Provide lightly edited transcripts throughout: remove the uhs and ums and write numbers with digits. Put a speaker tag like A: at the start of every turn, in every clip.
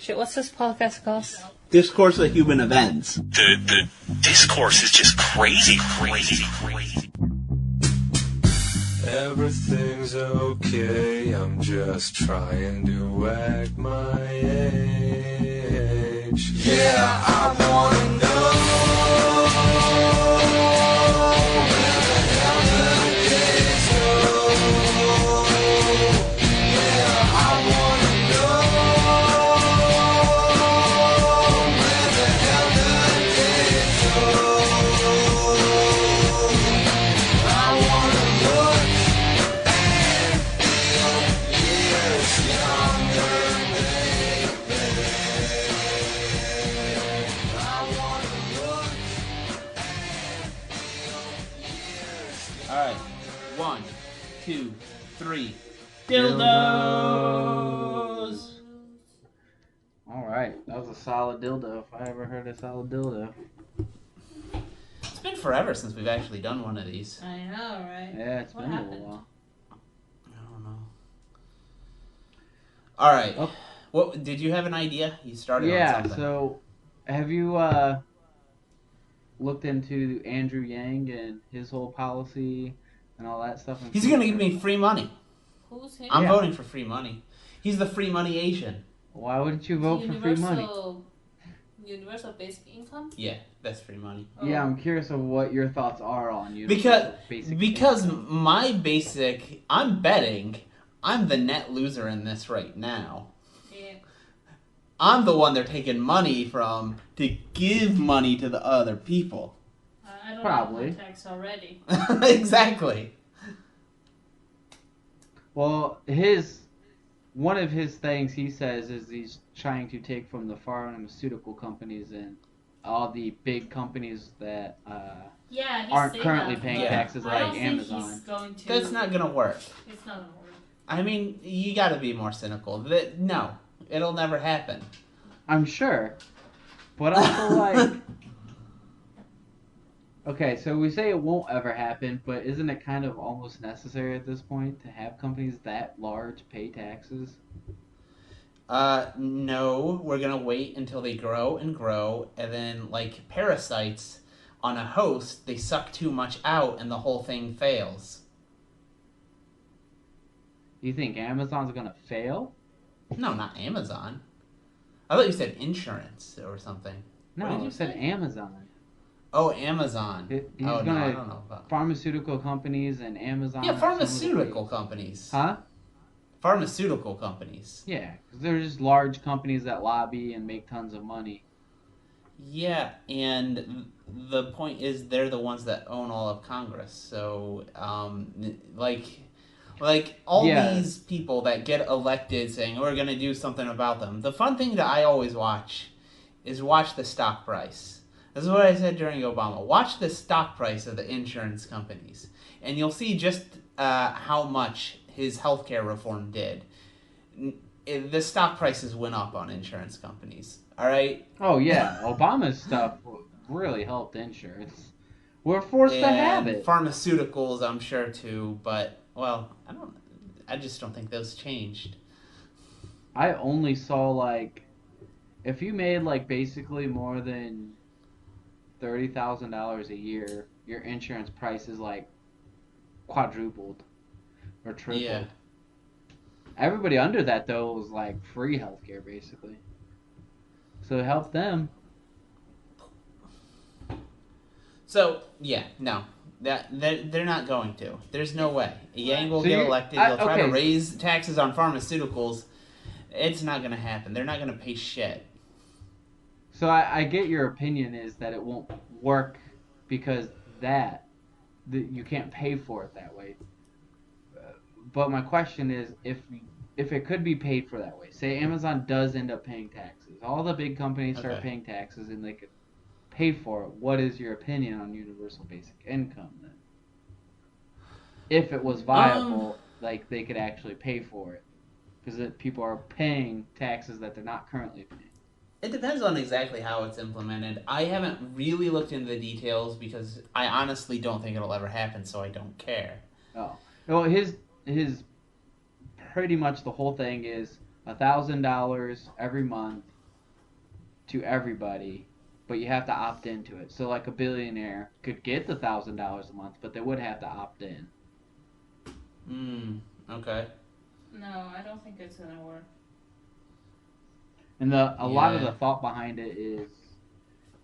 A: Shit, what's this podcast called?
B: Discourse of Human Events.
C: The discourse is just crazy.
D: Everything's okay, I'm just trying to act my age. Yeah, I wanna know where the hell the days go. Yeah, I wanna know where the hell the days go. I wanna look and feel years younger, baby. I wanna look and feel years.
E: Alright. 1, 2, 3. Dildos!
F: Alright, that was a solid dildo if I ever heard a solid dildo.
E: It's been forever since we've actually done one of these.
A: I know, right?
F: Yeah, it's
A: What
F: been a
A: happened?
F: little while.
E: I don't know. Alright.
F: Oh.
E: What did you have an idea? You started on
F: Yeah,
E: something.
F: so have you looked into Andrew Yang and his whole policy and all that stuff?
E: He's gonna give me free money.
A: Who's him?
E: I'm
F: Yeah.
E: voting for free money. He's the free money Asian.
F: Why wouldn't you vote for free money?
A: Universal basic income?
E: Yeah, that's free money.
A: Oh.
F: Yeah, I'm curious of what your thoughts are on
E: Because
F: basic
E: because
F: income.
E: my basic, I'm betting I'm the net loser in this right now.
A: Yeah.
E: I'm the one they're taking money from to give money to the other people.
A: I don't
F: Probably.
A: have contacts already.
E: Exactly.
F: Well, one of his things he says is he's trying to take from the pharmaceutical companies and all the big companies that
A: Yeah, he's
F: aren't
A: saying
F: currently
A: that,
F: paying
A: but
F: taxes
A: I
F: like
A: don't think
F: Amazon.
A: He's going to.
E: That's not gonna work.
A: It's not gonna work.
E: I mean, you gotta be more cynical. No, it'll never happen.
F: I'm sure, but also like, okay, so we say it won't ever happen, but isn't it kind of almost necessary at this point to have companies that large pay taxes?
E: No, we're gonna wait until they grow and grow, and then, like parasites on a host, they suck too much out and the whole thing fails.
F: You think Amazon's gonna fail?
E: No, not Amazon. I thought you said insurance or something. What did
F: No,
E: you
F: I said
E: say?
F: Amazon.
E: Oh, Amazon.
F: He's
E: Oh, no,
F: gonna
E: I don't know about.
F: pharmaceutical companies and Amazon.
E: Yeah,
F: are some of the
E: pharmaceutical
F: biggest-
E: companies.
F: Huh?
E: Pharmaceutical companies.
F: Yeah, 'cause they're just large companies that lobby and make tons of money.
E: Yeah, and the point is they're the ones that own all of Congress. So, like all
F: Yeah.
E: these people that get elected saying we're going to do something about them. The fun thing that I always watch is watch the stock price. This is what I said during Obama. Watch the stock price of the insurance companies, and you'll see just how much his healthcare reform did. The stock prices went up on insurance companies. All right.
F: Oh yeah, Obama's stuff really helped insurance. We're forced to have
E: And
F: it.
E: pharmaceuticals, I'm sure too, but well, I just don't think those changed.
F: I only saw like, if you made like basically more than $30,000 a year, your insurance price is like quadrupled or tripled.
E: Yeah.
F: Everybody under that though was like free healthcare basically. So it helped them.
E: So yeah, no, that they're not going to. There's no way. Yang will
F: So
E: get
F: you-
E: elected. They'll try to
F: okay.
E: raise taxes on pharmaceuticals. It's not going to happen. They're not going to pay shit.
F: So I get your opinion is that it won't work because you can't pay for it that way. But my question is, if it could be paid for that way, say Amazon does end up paying taxes, all the big companies start
E: Okay.
F: paying taxes and they could pay for it. What is your opinion on universal basic income then? If it was viable, like they could actually pay for it, because people are paying taxes that they're not currently paying.
E: It depends on exactly how it's implemented. I haven't really looked into the details because I honestly don't think it'll ever happen, so I don't care.
F: Oh, well, his pretty much the whole thing is $1,000 every month to everybody, but you have to opt into it. So like a billionaire could get the $1,000 a month, but they would have to opt in.
E: Okay.
A: No, I don't think it's gonna work.
F: And a lot of
E: Yeah.
F: the thought behind it is,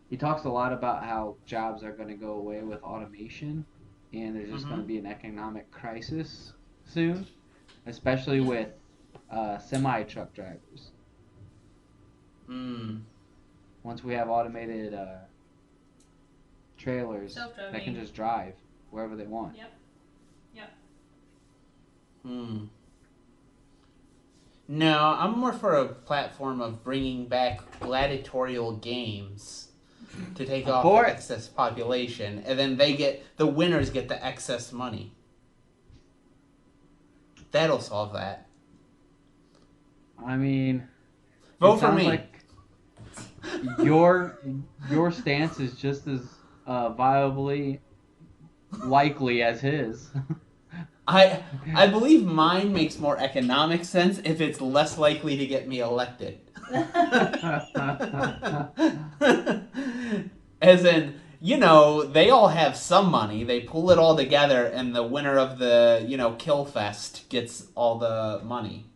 F: he talks a lot about how jobs are going to go away with automation, and there's just going to be an economic crisis soon, especially with semi-truck drivers. Once we have automated trailers that can
A: Self-driving.
F: just drive wherever they want.
A: Yep.
E: No, I'm more for a platform of bringing back gladiatorial games to take off the excess population, and then the winners get the excess money. That'll solve that.
F: I mean,
E: Vote
F: it
E: for
F: sounds
E: me.
F: like your stance is just as viably likely as his.
E: I believe mine makes more economic sense if it's less likely to get me elected. As in, they all have some money. They pull it all together, and the winner of the, kill fest gets all the money.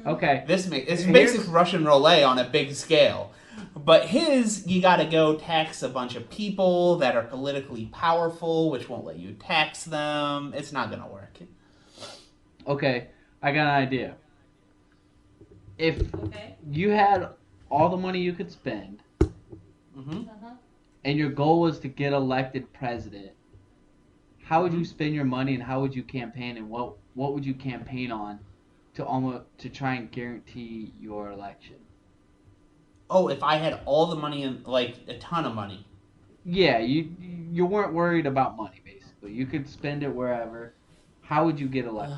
F: Okay.
E: It's basic Russian roulette on a big scale. But you gotta go tax a bunch of people that are politically powerful, which won't let you tax them. It's not gonna work.
F: Okay, I got an idea. If you had all the money you could spend, and your goal was to get elected president, how would you spend your money, and how would you campaign, and what would you campaign on to try and guarantee your election?
E: Oh, if I had all the money and a ton of money.
F: Yeah, you weren't worried about money basically. You could spend it wherever. How would you get elected?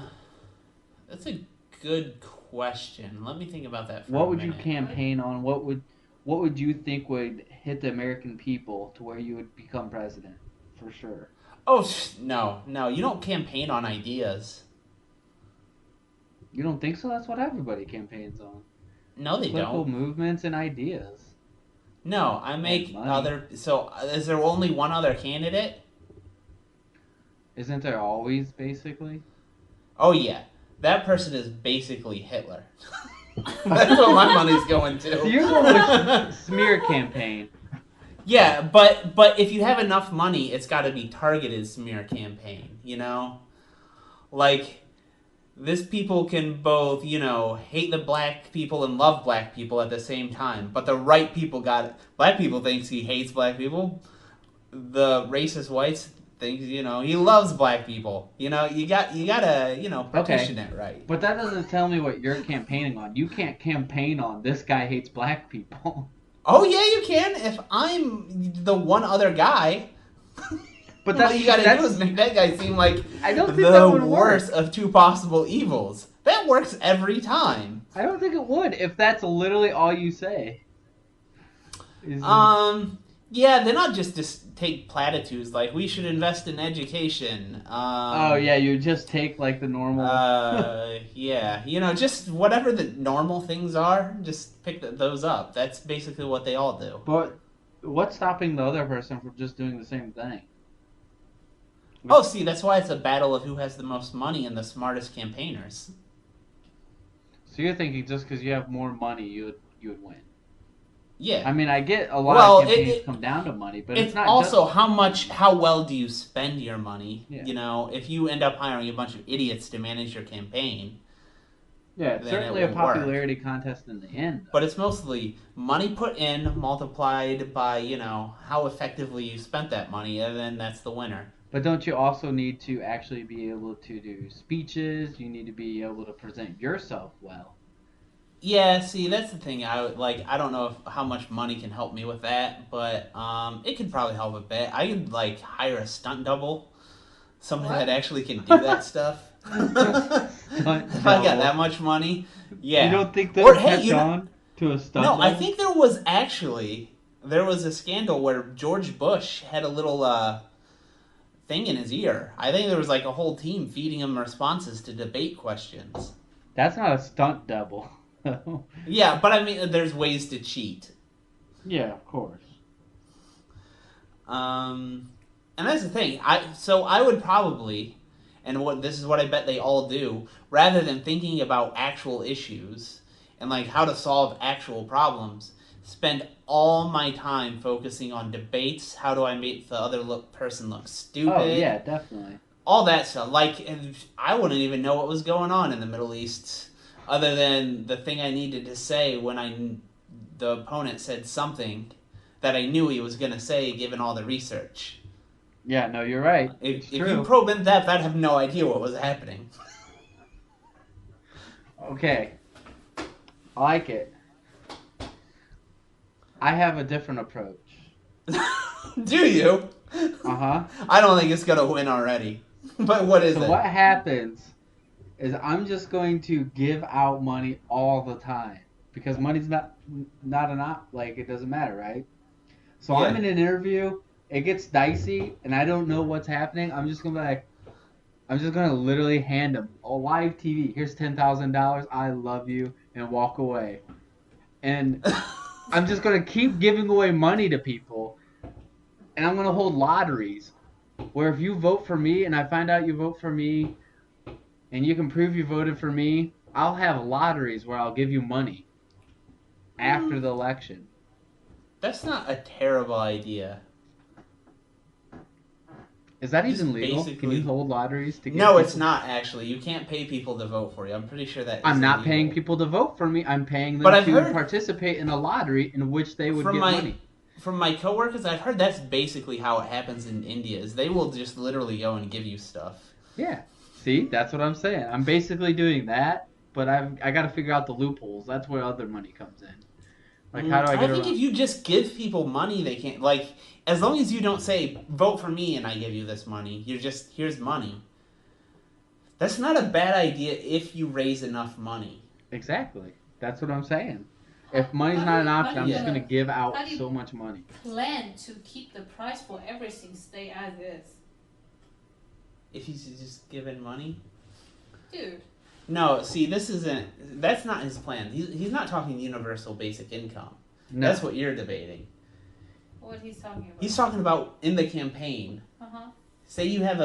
E: That's a good question. Let me think about that for a
F: What would
E: minute.
F: you campaign on? What would you think would hit the American people to where you would become president? For sure.
E: Oh, no. You don't campaign on ideas.
F: You don't think so? That's what everybody campaigns on.
E: No, they
F: Political
E: don't.
F: movements and ideas.
E: No, I make
F: money.
E: other... So, is there only one other candidate?
F: Isn't there always, basically?
E: Oh, yeah. That person is basically Hitler. That's what my money's going to.
F: So you're going with smear campaign.
E: Yeah, but if you have enough money, it's got to be targeted smear campaign, Like, this people can both, hate the black people and love black people at the same time. But the right people got it. Black people thinks he hates black people. The racist whites thinks, he loves black people. You gotta, partition it right.
F: But that doesn't tell me what you're campaigning on. You can't campaign on this guy hates black people.
E: Oh, yeah, you can. If I'm the one other guy...
F: But
E: all you gotta do is make that guy seem like
F: I don't think that
E: the
F: would
E: worst
F: work.
E: of two possible evils. That works every time.
F: I don't think it would if that's literally all you say.
E: Yeah, they're not just take platitudes like we should invest in education.
F: Oh yeah, you just take like the normal.
E: Yeah, just whatever the normal things are, just pick those up. That's basically what they all do.
F: But what's stopping the other person from just doing the same thing?
E: Oh, see, that's why it's a battle of who has the most money and the smartest campaigners.
F: So you're thinking just because you have more money, you would win?
E: Yeah.
F: I mean, I get a lot of campaigns come down to money, but it's not
E: also
F: just...
E: how well do you spend your money?
F: Yeah.
E: If you end up hiring a bunch of idiots to manage your campaign.
F: Yeah, it's
E: then
F: certainly
E: it
F: a
E: won't work.
F: popularity contest in the end.
E: But it's mostly money put in multiplied by, how effectively you spent that money, and then that's the winner.
F: But don't you also need to actually be able to do speeches? You need to be able to present yourself well.
E: Yeah, see, that's the thing. I don't know how much money can help me with that, but it could probably help a bit. I could hire a stunt double, somebody that actually can do that stuff. If I got that much money, yeah.
F: You don't think that would catch on to a stunt
E: No,
F: double?
E: I think there was a scandal where George Bush had a little thing in his ear. I think there was a whole team feeding him responses to debate questions.
F: That's not a stunt double.
E: Yeah, but I mean, there's ways to cheat.
F: Yeah, of course.
E: And that's the thing. I would probably, and this is what I bet they all do, rather than thinking about actual issues and like how to solve actual problems, spend all my time focusing on debates. How do I make the other person look stupid?
F: Oh yeah, definitely.
E: All that stuff. Like, and I wouldn't even know what was going on in the Middle East, other than the thing I needed to say when the opponent said something that I knew he was going to say, given all the research.
F: Yeah, no, you're right.
E: If you probe into that, I'd have no idea what was happening.
F: Okay. I like it. I have a different approach.
E: Do you?
F: Uh-huh.
E: I don't think it's going to win already. But what is
F: So
E: it?
F: what happens is I'm just going to give out money all the time. Because money's not like, it doesn't matter, right? So
E: Yeah.
F: I'm in an interview, it gets dicey, and I don't know what's happening. I'm just going to literally hand them a live TV. Here's $10,000. I love you, and walk away. And I'm just going to keep giving away money to people, and I'm going to hold lotteries where if you vote for me and I find out you vote for me and you can prove you voted for me, I'll have lotteries where I'll give you money after the election.
E: That's not a terrible idea.
F: Is that
E: Just
F: even legal? Can
E: basically-
F: you hold lotteries to get
E: No, it's
F: people-
E: not, actually. You can't pay people to vote for you. I'm pretty sure that
F: I'm
E: is
F: not
E: illegal.
F: paying people to vote for me. I'm paying them
E: But I've
F: to
E: heard-
F: participate in a lottery in which they would
E: From
F: get
E: my-
F: money.
E: From my coworkers, I've heard that's basically how it happens in India, is they will just literally go and give you stuff.
F: Yeah. See, that's what I'm saying. I'm basically doing that, but I got to figure out the loopholes. That's where other money comes in. Like, how do I get
E: think
F: around?
E: if you just give people money, they can't, like, as long as you don't say, vote for me and I give you this money, you're just, here's money. That's not a bad idea if you raise enough money.
F: Exactly. That's what I'm saying. If money's not an option, I'm just
E: you-
F: going to give
A: how
F: out
A: do you-
F: so much money.
A: Plan to keep the price for everything stay as is.
E: If he's just given money?
A: Dude,
E: No, see, that's not his plan. He's not talking universal basic income.
F: No.
E: That's what you're debating.
A: what he's talking about.
E: He's talking about in the campaign.
A: Uh-huh.
E: Say you have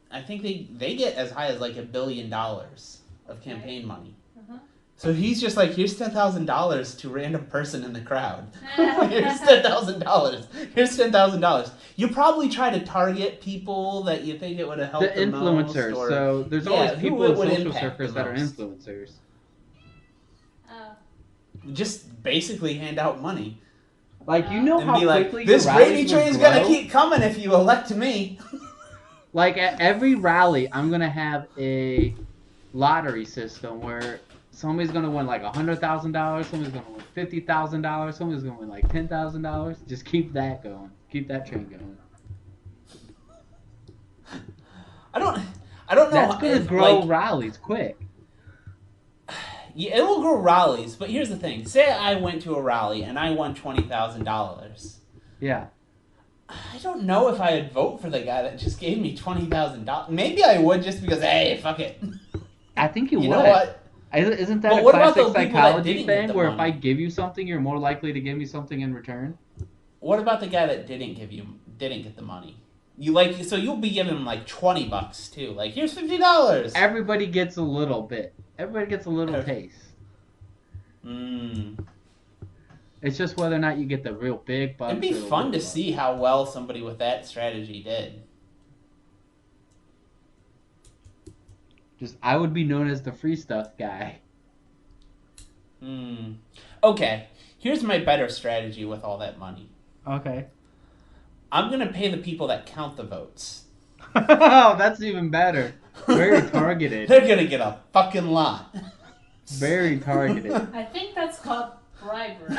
E: I think they get as high as like $1 billion of campaign money.
A: Uh-huh.
E: So he's just like, here's $10,000 to a random person in the crowd. Here's $10,000. Here's $10,000. You probably try to target people that you think it would have helped
F: The influencers.
E: most, or,
F: So there's
E: Yeah,
F: always
E: who
F: people
E: it
F: in
E: would
F: social
E: impact
F: circles
E: the
F: that are
E: most.
F: influencers.
E: just basically hand out money.
F: Like, you know
E: And
F: how
E: be like,
F: quickly
E: this
F: your
E: gravy
F: rallies
E: train's
F: would
E: gonna
F: grow?
E: keep coming if you elect me.
F: Like, at every rally, I'm going to have a lottery system where somebody's going to win like $100,000, somebody's going to win $50,000, somebody's going to win like $10,000. Just keep that going. Keep that train going.
E: I don't know.
F: That's going to
E: if,
F: grow
E: like,
F: rallies quick.
E: Yeah, it will grow rallies, but here's the thing. Say I went to a rally and I won $20,000.
F: Yeah.
E: I don't know if I'd vote for the guy that just gave me $20,000. Maybe I would just because, hey, fuck it.
F: I think you
E: You
F: would.
E: know what?
F: Isn't that
E: But
F: a
E: what about
F: classic
E: the people that
F: psychology
E: didn't get
F: thing
E: the
F: where if
E: money?
F: I give you something, you're more likely to give me something in return?
E: What about the guy that didn't get the money? So you'll be giving him like $20 too. Like, here's $50.
F: Everybody gets a little bit. Everybody gets a little taste. It's just whether or not you get the real big bucks.
E: It'd be
F: or the
E: fun to
F: little bucks.
E: see how well somebody with that strategy did.
F: I would be known as the free stuff guy.
E: Okay, here's my better strategy with all that money.
F: Okay.
E: I'm gonna pay the people that count the votes.
F: Oh, that's even better. Very targeted.
E: They're gonna get a fucking lot.
F: Very targeted.
A: I think that's called bribery.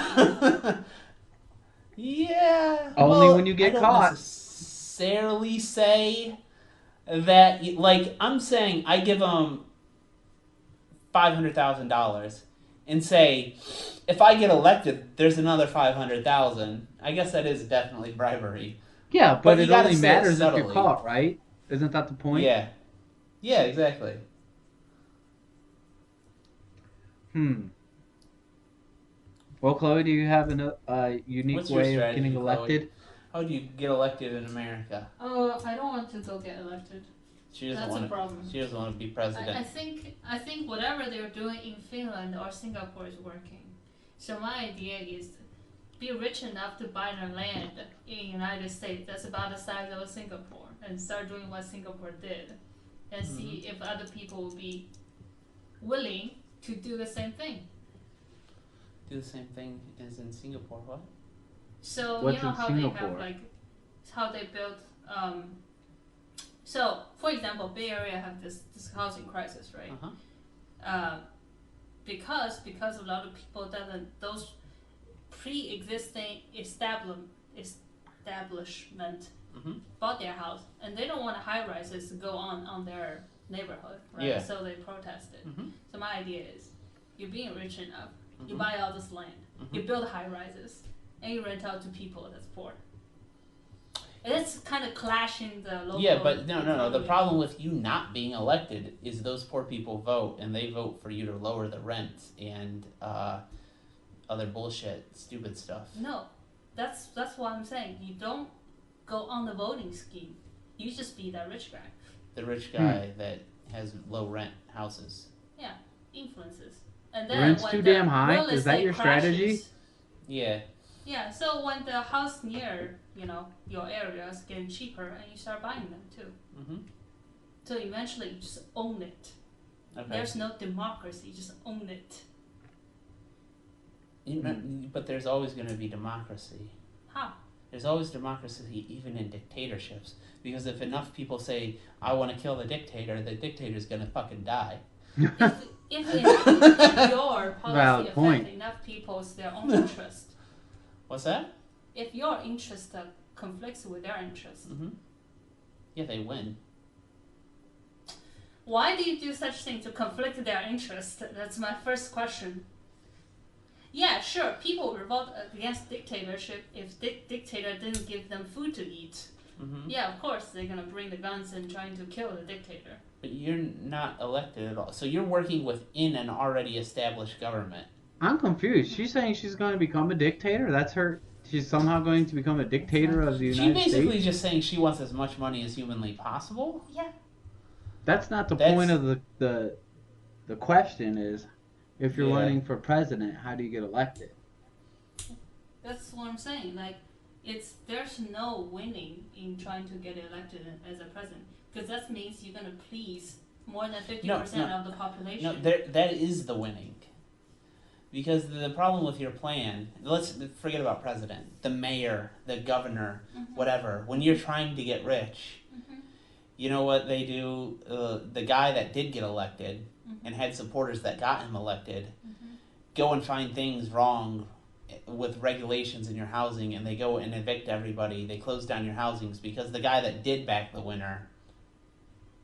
E: Yeah.
F: Only
E: well,
F: when you get
E: I don't
F: caught.
E: necessarily say that. Like, I'm saying, I give them $500,000 and say, if I get elected, there's another $500,000. I guess that is definitely bribery.
F: Yeah,
E: But
F: but
E: you
F: it
E: gotta
F: only
E: say it
F: matters if
E: subtly.
F: you're caught, right? Isn't that the point?
E: Yeah. Yeah, exactly.
F: Well, Chloe, do you have a unique
E: What's your
F: way of
E: strategy,
F: getting
E: Chloe?
F: elected?
E: How do you get elected in America?
A: Oh, I don't want to go get elected.
E: She doesn't
A: That's
E: want
A: a problem.
E: She doesn't want to be
A: I
E: president.
A: think whatever they're doing in Finland or Singapore is working. So my idea is be rich enough to buy the land in United States that's about the size of Singapore and start doing what Singapore did and see if other people will be willing to do the same thing.
E: Do the same thing as in Singapore. What?
A: So
F: What's
A: you know
F: in
A: how they
F: Singapore?
A: have like how they built so for example Bay Area have this housing crisis, right? Because a lot of people those pre-existing establishment bought their house and they don't want high rises to go on their neighborhood, right?
E: Yeah.
A: So they protested. So my idea is you're being rich enough, you
E: Mm-hmm.
A: buy all this land, you build high rises, and you rent out to people that's poor. And it's kind of clashing the local.
E: Yeah, but no. The
A: economy.
E: problem with you not being elected is those poor people vote, and they vote for you to lower the rent and other bullshit, stupid stuff.
A: No, that's what I'm saying. You don't go on the voting scheme. You just be that rich guy.
E: The rich guy that has low rent houses.
A: Yeah, influences. And then
F: Rent's
A: when
F: too
A: the
F: damn high?
A: real
F: Is that
A: estate
F: your strategy?
A: crashes-
E: Yeah.
A: Yeah, so when the house near, your area is getting cheaper and you start buying them too. So eventually you just own it.
E: Okay.
A: There's no democracy, you just own it.
E: But there's always going to be democracy.
A: How?
E: There's always democracy even in dictatorships. Because if enough people say, I want to kill the dictator's going to fucking die.
A: If your policy
F: Valid
A: affects
F: point.
A: enough people's their own interest,
E: What's that?
A: if your interest conflicts with their interest,
E: Yeah, they win.
A: why do you do such thing to conflict their interest? That's my first question. Yeah, sure, people revolt against dictatorship if dictator didn't give them food to eat. Yeah, of course, they're gonna bring the guns and trying to kill the dictator.
E: But you're not elected at all. So you're working within an already established government.
F: I'm confused. She's saying she's going to become a dictator? That's her... She's somehow going to become a dictator of the United
E: She's basically
F: States?
E: just saying she wants as much money as humanly possible.
A: Yeah.
F: That's not the point of the question is, if you're running for president, how do you get elected?
A: That's what I'm saying. Like, there's no winning in trying to get elected as a president, because that means you're gonna please more than 50% of the population.
E: No, that is the winning. Because the problem with your plan, let's forget about president, the mayor, the governor, whatever. When you're trying to get rich, you know what they do? The guy that did get elected and had supporters that got him elected go and find things wrong with regulations in your housing, and they go and evict everybody. They close down your housings because the guy that did back the winner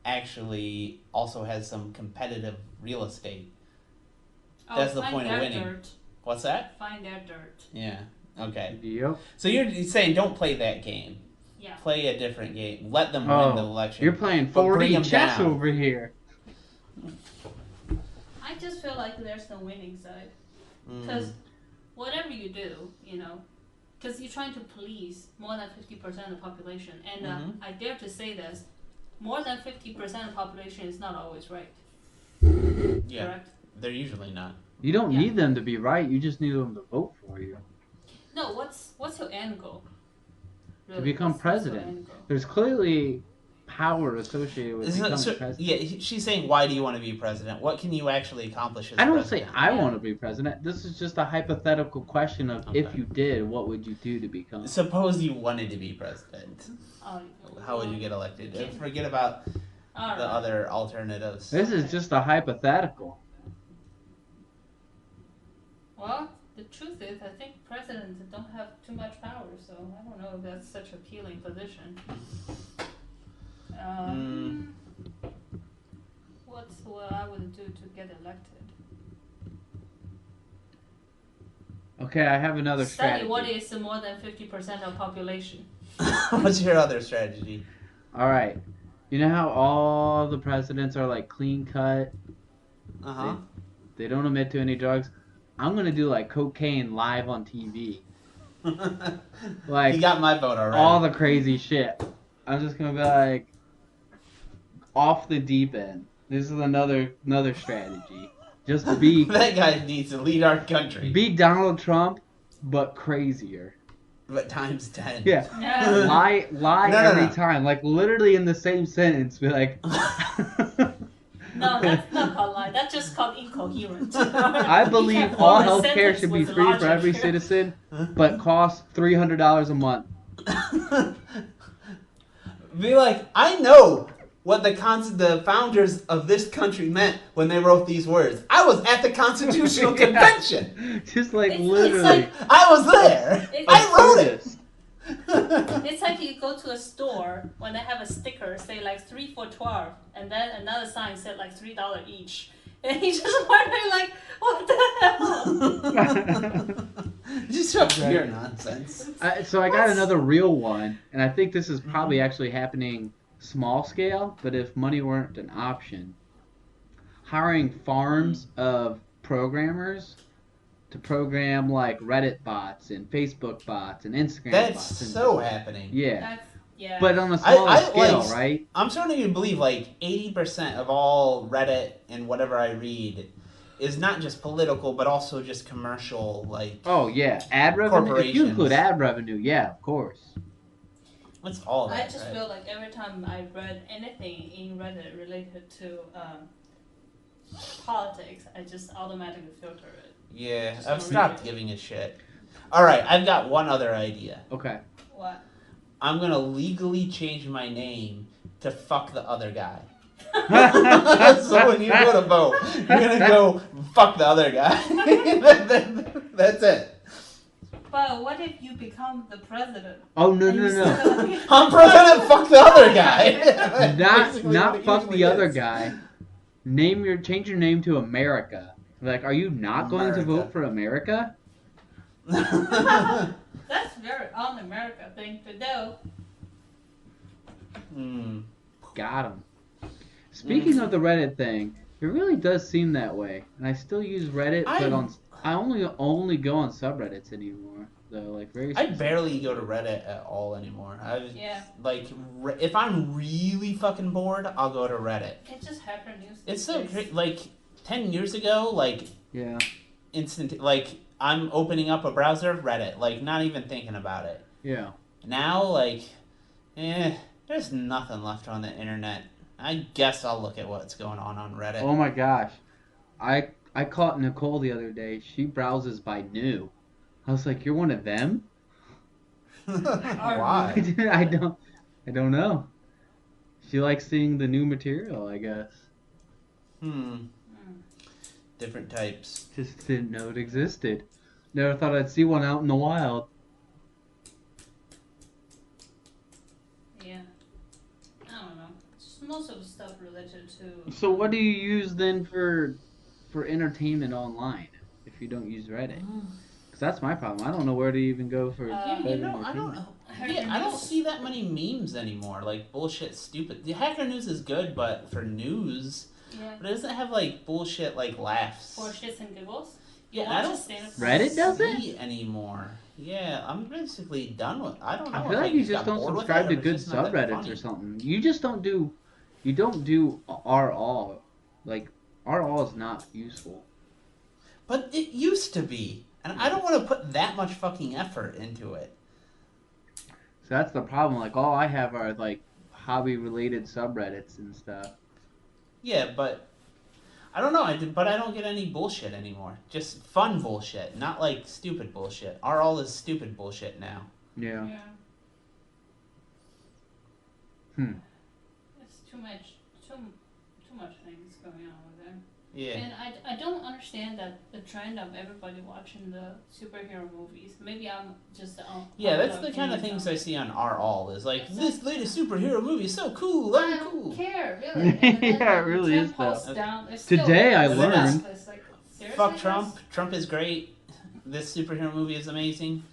E: actually also has some competitive real estate. That's the point of winning.
A: Dirt.
E: What's that?
A: Find their dirt.
E: Yeah. Okay.
F: Yep.
E: So you're saying don't play that game.
A: Yeah.
E: Play a different game. Let them win the election.
F: You're playing
E: But bring
F: 4D
E: 'em
F: chess
E: down.
F: over here.
A: I just feel like there's no winning side. Because whatever you do, because you're trying to please more than 50% of the population. And I dare to say this, more than 50% of the population is not always right.
E: Yeah.
A: Correct?
E: They're usually not.
F: You don't
A: Yeah.
F: need them to be right. You just need them to vote for you.
A: No, what's your end goal?
F: To become
A: what's your
F: president.
A: end goal?
F: There's clearly power associated with becoming president.
E: Yeah, she's saying, why do you want to be president? What can you actually accomplish as
F: I don't
E: president?
F: say I want to be president. This is just a hypothetical question of if
E: Okay.
F: you did, what would you do to become?
E: Suppose you wanted to be president.
A: Oh,
E: How would you get elected? Forget about
A: all
E: the
A: right.
E: other alternatives.
F: This is just a hypothetical.
A: Well, the truth is, I think presidents don't have too much power, so I don't know if that's such an appealing position. What's what I would do to get elected?
F: Okay, I have another
A: Study
F: strategy.
A: what is more than 50% of population.
E: What's your other strategy?
F: All right. You know how all the presidents are like clean cut?
E: Uh-huh.
F: They don't admit to any drugs. I'm gonna do like cocaine live on TV. Like
E: You got my vote already.
F: all the crazy shit. I'm just gonna be like off the deep end. This is another strategy. Just be
E: That guy needs to lead our country.
F: be Donald Trump, but crazier.
E: But times 10.
F: Yeah.
A: Yeah.
F: Lie
E: No,
F: every
E: no.
F: time. Like literally in the same sentence. Be like
A: No, that's not called lie. That's just called incoherent.
F: I
A: You
F: believe
A: can't
F: all
A: form a
F: healthcare
A: sentence
F: should be
A: with
F: free for
A: logic.
F: every citizen, but costs $300 a month.
E: Be like, I know what the founders of this country meant when they wrote these words. I was at the Constitutional
F: Yeah.
E: Convention.
F: Just like
A: It's
F: literally.
A: like-
E: I was there.
A: It's-
E: I wrote it.
F: Absurdist.
A: It's like you go to a store when they have a sticker say like 3 for $12, and then another sign said like $3 each, and you just wondering like, what the hell?
E: Just show pure nonsense.
F: So I got another real one, and I think this is probably actually happening small scale, but if money weren't an option, hiring farms of programmers to program like Reddit bots and Facebook bots and Instagram
E: That's
F: bots. And
E: so happening.
F: yeah.
A: That's yeah.
F: But on a smaller
E: I
F: scale,
E: like-
F: right?
E: I'm starting to believe like 80% of all Reddit and whatever I read is not just political, but also just commercial. Like,
F: Oh yeah, ad revenue. If you
E: Corporations.
F: include ad revenue, yeah, of course.
E: what's all
A: I
E: that?
A: just
E: right?
A: feel like every time I read anything in Reddit related to politics, I just automatically filter it.
E: Yeah,
A: Just
E: I've
A: don't
E: stopped
A: read it.
E: giving a shit. All right, I've got one other idea.
F: Okay.
A: What?
E: I'm gonna legally change my name to fuck the other guy. So when you go to vote, you're gonna go fuck the other guy. That's it.
A: But what if you become the president?
F: Oh no
A: And
F: no
A: you
F: no.
A: still-
E: I'm president. Fuck the other guy. That's
F: Not
E: basically
F: not
E: what it
F: fuck the
E: usually
F: other
E: is.
F: guy. Change your name to America. Like, are you not going to
E: America.
F: vote for America?
A: That's very un-America thing to do.
E: Hmm.
F: Got him. Speaking of the Reddit thing, it really does seem that way, and I still use Reddit, but I only go on subreddits anymore. Though, like very.
E: I
F: specific.
E: barely go to Reddit at all anymore.
A: Yeah.
E: Like, if I'm really fucking bored, I'll go to Reddit.
A: It just happened.
E: It's so great. Like 10 years ago, like
F: Yeah.
E: like I'm opening up a browser, Reddit, like not even thinking about it.
F: Yeah.
E: Now, like, there's nothing left on the internet. I guess I'll look at what's going on Reddit.
F: Oh my gosh, I caught Nicole the other day. She browses by new. I was like, you're one of them?
E: Why?
F: I don't know. She likes seeing the new material, I guess.
E: Different types.
F: Just didn't know it existed. Never thought I'd see one out in the wild.
A: Yeah. I don't know. Just most of the stuff related to.
F: So what do you use then for entertainment online if you don't use Reddit? Because that's my problem. I don't know where to even go for
A: Yeah,
F: better
E: You know, I
F: entertainment.
E: don't. Yeah, I don't see that many memes anymore. Like bullshit, stupid. The Hacker News is good, but for news,
A: Yeah.
E: but it doesn't have like bullshit like laughs.
A: For shits and giggles.
E: Yeah,
A: You
E: I
A: watch
E: don't
A: a stand-up
F: Reddit does it?
E: see anymore. Yeah, I'm basically done with. I don't know.
F: I
E: if
F: feel like you just
E: got
F: don't
E: bored with
F: subscribe
E: it
F: to
E: or
F: good
E: it's just not that
F: subreddits
E: funny.
F: or something. You just don't do RL. Like RL is not useful.
E: But it used to be, and I don't want to put that much fucking effort into it.
F: So that's the problem. Like all I have are like hobby related subreddits and stuff.
E: Yeah, but I don't know. But I don't get any bullshit anymore. Just fun bullshit, not like stupid bullshit. RL is stupid bullshit now.
F: Yeah.
A: Yeah. It's too much things going on with them.
E: Yeah.
A: And I don't understand that the trend of everybody watching the superhero movies. Maybe I'm just
E: Yeah, that's the kind of things I see on RL is like, this latest superhero movie is so cool,
A: I
E: very
A: don't
E: cool.
A: care, really. And then
F: Yeah, it
A: the
F: really
A: trend
F: is, though.
A: posts down, it's still-
F: Today I
A: it's
F: learned-
A: it's like, seriously,
E: Fuck Trump.
A: guys?
E: Trump is great. This superhero movie is amazing.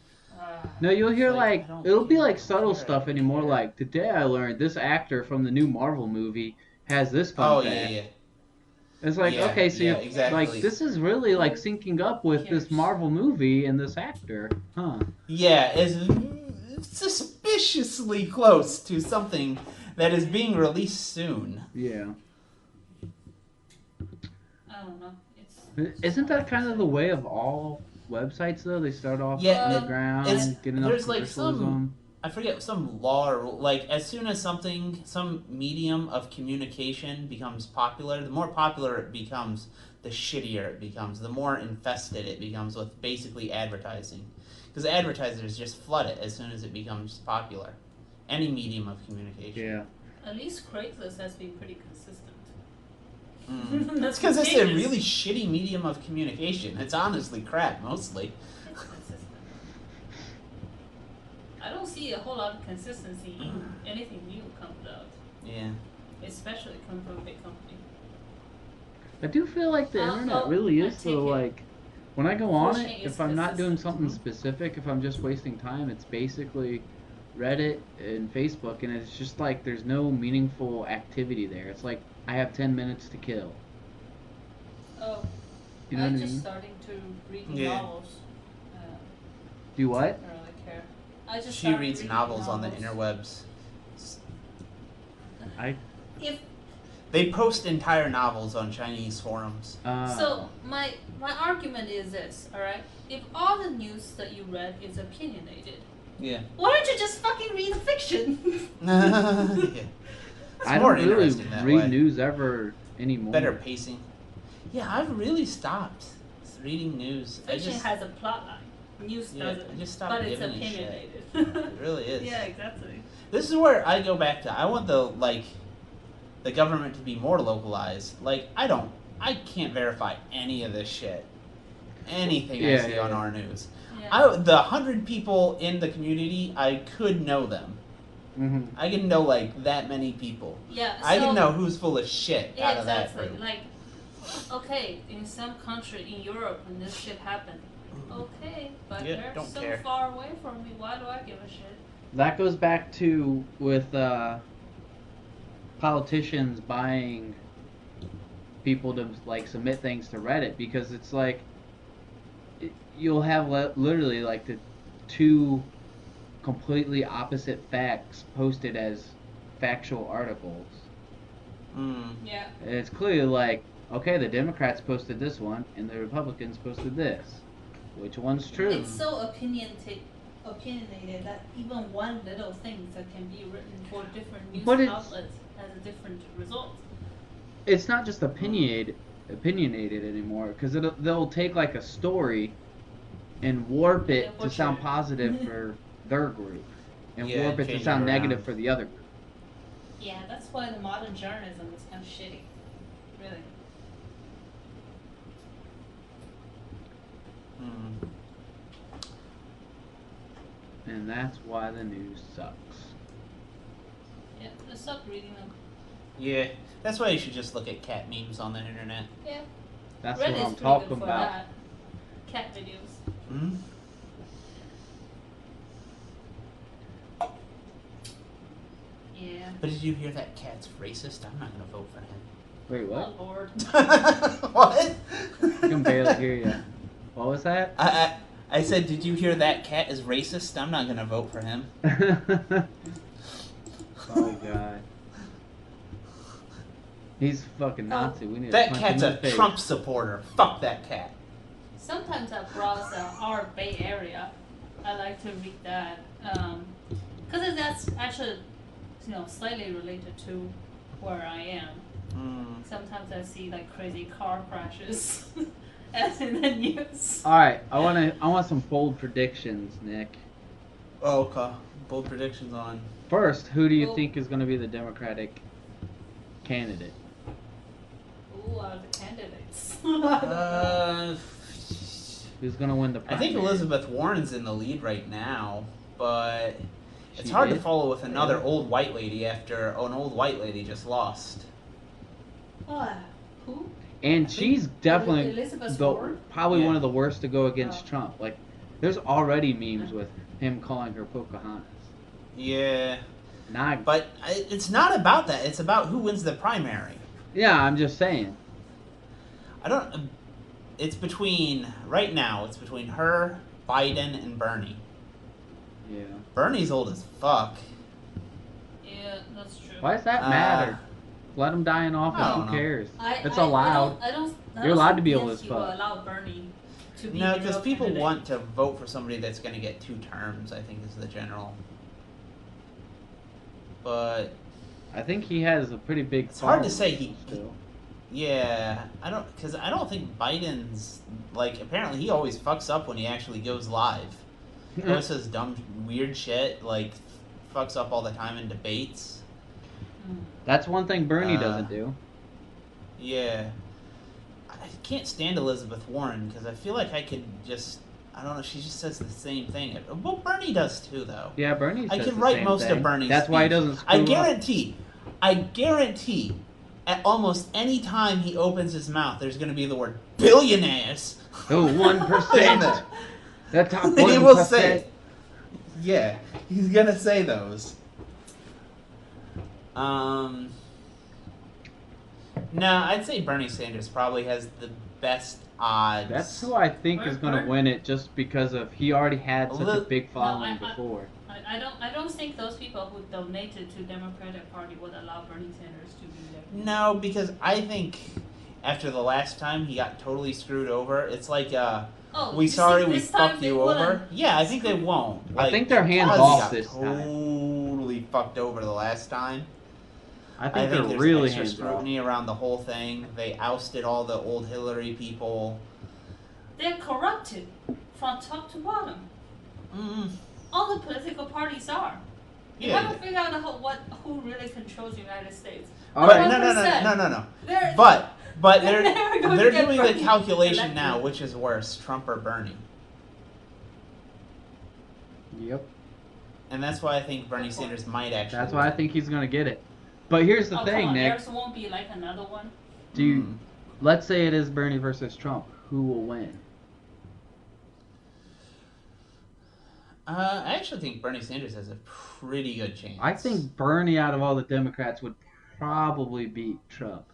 F: No, you'll hear
E: It's like,
F: like
E: I don't
F: it'll be
E: care,
F: like
E: I don't
F: subtle
E: care, I
F: stuff
E: don't
F: anymore.
E: care.
F: Like today I learned this actor from the new Marvel movie has this fun
E: Oh
F: fact.
E: yeah, yeah.
F: It's like,
E: Yeah,
F: okay, so
E: yeah,
F: you're
E: exactly.
F: like, this is really like syncing up with this Marvel movie and this actor, huh?
E: Yeah, it's suspiciously close to something that is being released soon.
F: Yeah.
A: I don't know.
F: Isn't that kind of the way of all websites though? They start off
E: Yeah,
F: underground, get enough
E: there's like
F: commercialism.
E: I forget some law or like as soon as some medium of communication becomes popular, the more popular it becomes, the shittier it becomes, the more infested it becomes with basically advertising. Because advertisers just flood it as soon as it becomes popular. Any medium of communication.
F: Yeah.
A: At least Craigslist has been pretty consistent.
E: That's because it's a really shitty medium of communication. It's honestly crap, mostly.
A: It's consistent. I don't see a whole lot of consistency in anything new comes out.
E: Yeah.
A: Especially coming from a big company.
F: I do feel like the internet really is so like, when I go on it, if I'm not doing something specific, if I'm just wasting time, it's basically Reddit and Facebook, and it's just like there's no meaningful activity there. It's like I have 10 minutes to kill.
A: Oh,
F: You know what I
A: I'm just
F: mean?
A: starting to read
E: Yeah.
A: novels.
F: Do what?
A: I don't really care. I just
E: She
A: started
E: reads
A: reading
E: novels on the interwebs.
A: If
E: They post entire novels on Chinese forums.
A: so, my argument is this, all right? If all the news that you read is opinionated,
E: Yeah.
A: why don't you just fucking read fiction?
E: Yeah. It's
F: I
E: more
F: don't really
E: interesting that
F: read
E: way.
F: news ever anymore.
E: Better pacing. Yeah, I've really stopped reading news.
A: Fiction has a plot line. News doesn't.
E: I just stopped
A: but it's
E: giving a shit.
A: opinionated.
E: It really is.
A: Yeah, exactly.
E: This is where I go back to. I want the government to be more localized. Like I can't verify any of this shit. Anything I see on our news.
A: Yeah.
E: The 100 people in the community, I could know them.
F: Mm-hmm.
E: I can know like that many people.
A: Yeah.
E: I
A: so-
E: can know who's full of shit
A: Yeah,
E: out of that
A: exactly.
E: group.
A: Like, okay, in some country in Europe, when this shit happened, okay, but
E: Yeah,
A: they're
E: don't
A: so
E: care.
A: far away from me. Why do I give a shit?
F: That goes back to with politicians buying people to like submit things to Reddit, because it's like you'll have literally like the two completely opposite facts posted as factual articles.
A: Yeah.
F: And it's clearly like, okay, the Democrats posted this one and the Republicans posted this. Which one's true?
A: It's so opinionated that even one little thing that can be written for different news
F: But it's-
A: outlets has a different result.
F: It's not just opinionated anymore, because they'll take like a story and warp it
A: And
F: to
A: butcher
F: sound
A: it.
F: positive for their group, and
E: Yeah,
F: warp it to
E: change it
F: sound
E: around.
F: negative for the other group.
A: Yeah, that's why the modern journalism is kind of shitty. Really.
F: And that's why the news sucks.
A: Yeah, I stopped reading them.
E: Yeah, that's why you should just look at cat memes on the internet.
A: Yeah.
F: That's
A: Reddit
F: what
A: is
F: I'm
A: pretty
F: talking
A: good for
F: about.
A: that. Cat videos.
E: Hmm?
A: Yeah.
E: But did you hear that cat's racist? I'm not gonna vote for him.
F: Wait, what?
A: Oh Lord.
E: What?
F: I can barely hear you. What was that?
E: I said, did you hear that cat is racist? I'm not gonna vote for him.
F: Oh god. He's fucking Nazi. We need
E: That
F: to punch
E: cat's
F: him in
E: a
F: the face.
E: Trump supporter. Fuck that cat.
A: Sometimes I browse our Bay Area. I like to read that because that's actually, slightly related to where I am. Sometimes I see like crazy car crashes, as in the news.
F: All right, I want some bold predictions, Nick.
E: Oh, okay. Bold predictions on.
F: First, who do you
A: Well-
F: think is going to be the Democratic candidate?
A: Who are the candidates?
F: Who's going to win the
E: I
F: primary?
E: think Elizabeth Warren's in the lead right now, but it's
F: She
E: hard to
F: did?
E: follow with another old white lady after an old white lady just lost.
A: Who?
F: And she's definitely
A: Elizabeth
F: the,
A: Warren?
F: probably
E: Yeah.
F: one of the worst to go against
A: Oh.
F: Trump. Like, there's already memes with him calling her Pocahontas.
E: Yeah,
F: But
E: it's not about that. It's about who wins the primary.
F: yeah, I'm just saying.
E: I don't. It's between right now. It's between her, Biden, and Bernie.
F: Yeah.
E: Bernie's old as fuck.
A: Yeah, that's true.
F: Why does that matter? Let him die in office.
E: I
F: Who
E: don't know.
F: Cares? It's allowed.
A: I don't
F: You're allowed to be
A: think
F: old as
A: he will
F: fuck.
A: allow Bernie to be
E: No,
A: the
E: because
A: real
E: people
A: candidate.
E: want to vote for somebody that's going to get 2 terms. I think is the general. But
F: I think he has a pretty big.
E: It's hard to
F: following
E: say
F: still.
E: yeah, I don't think Biden's like apparently he always fucks up when he actually goes live. He always says dumb, weird shit like fucks up all the time in debates.
F: That's one thing Bernie doesn't do.
E: Yeah, I can't stand Elizabeth Warren because I feel like I could just. I don't know. She just says the same thing. Well, Bernie does too, though.
F: Yeah, Bernie.
E: I
F: says
E: can
F: the
E: write
F: same
E: most
F: thing.
E: of Bernie's.
F: That's why he
E: speech.
F: doesn't. Screw
E: I guarantee, at almost any time he opens his mouth, there's going to be the word billionaires.
F: Oh, 1%. The top 1%.
E: He will say. Yeah, he's gonna say those. No, I'd say Bernie Sanders probably has the best odds.
F: That's who I think is going to win it, just because of he already had such a big following before.
A: I don't think those people who donated to Democratic Party would allow Bernie Sanders to be there.
E: No, because I think after the last time he got totally screwed over. It's like we fucked you over. Yeah, I think they won't.
F: I think they're hands
E: because
F: off
E: he
F: this
E: got
F: time.
E: Totally fucked over the last time.
F: I think
E: there's
F: they're really
E: extra
F: hands off.
E: scrutiny around the whole thing. They ousted all the old Hillary people.
A: They're corrupted from top to bottom. All the political parties are. You haven't figured out who really controls the United States.
F: All right.
E: No.
A: They're,
E: But they're doing the
A: Bernie
E: calculation
A: elected.
E: now, which is worse, Trump or Bernie.
F: Yep.
E: And that's why I think Bernie Sanders might actually.
F: That's why I think he's going to get it. But here's the
A: come
F: thing,
A: on,
F: Nick.
A: There won't be like another one.
F: Let's say it is Bernie versus Trump. Who will win?
E: I actually think Bernie Sanders has a pretty good chance.
F: I think Bernie, out of all the Democrats, would probably beat Trump.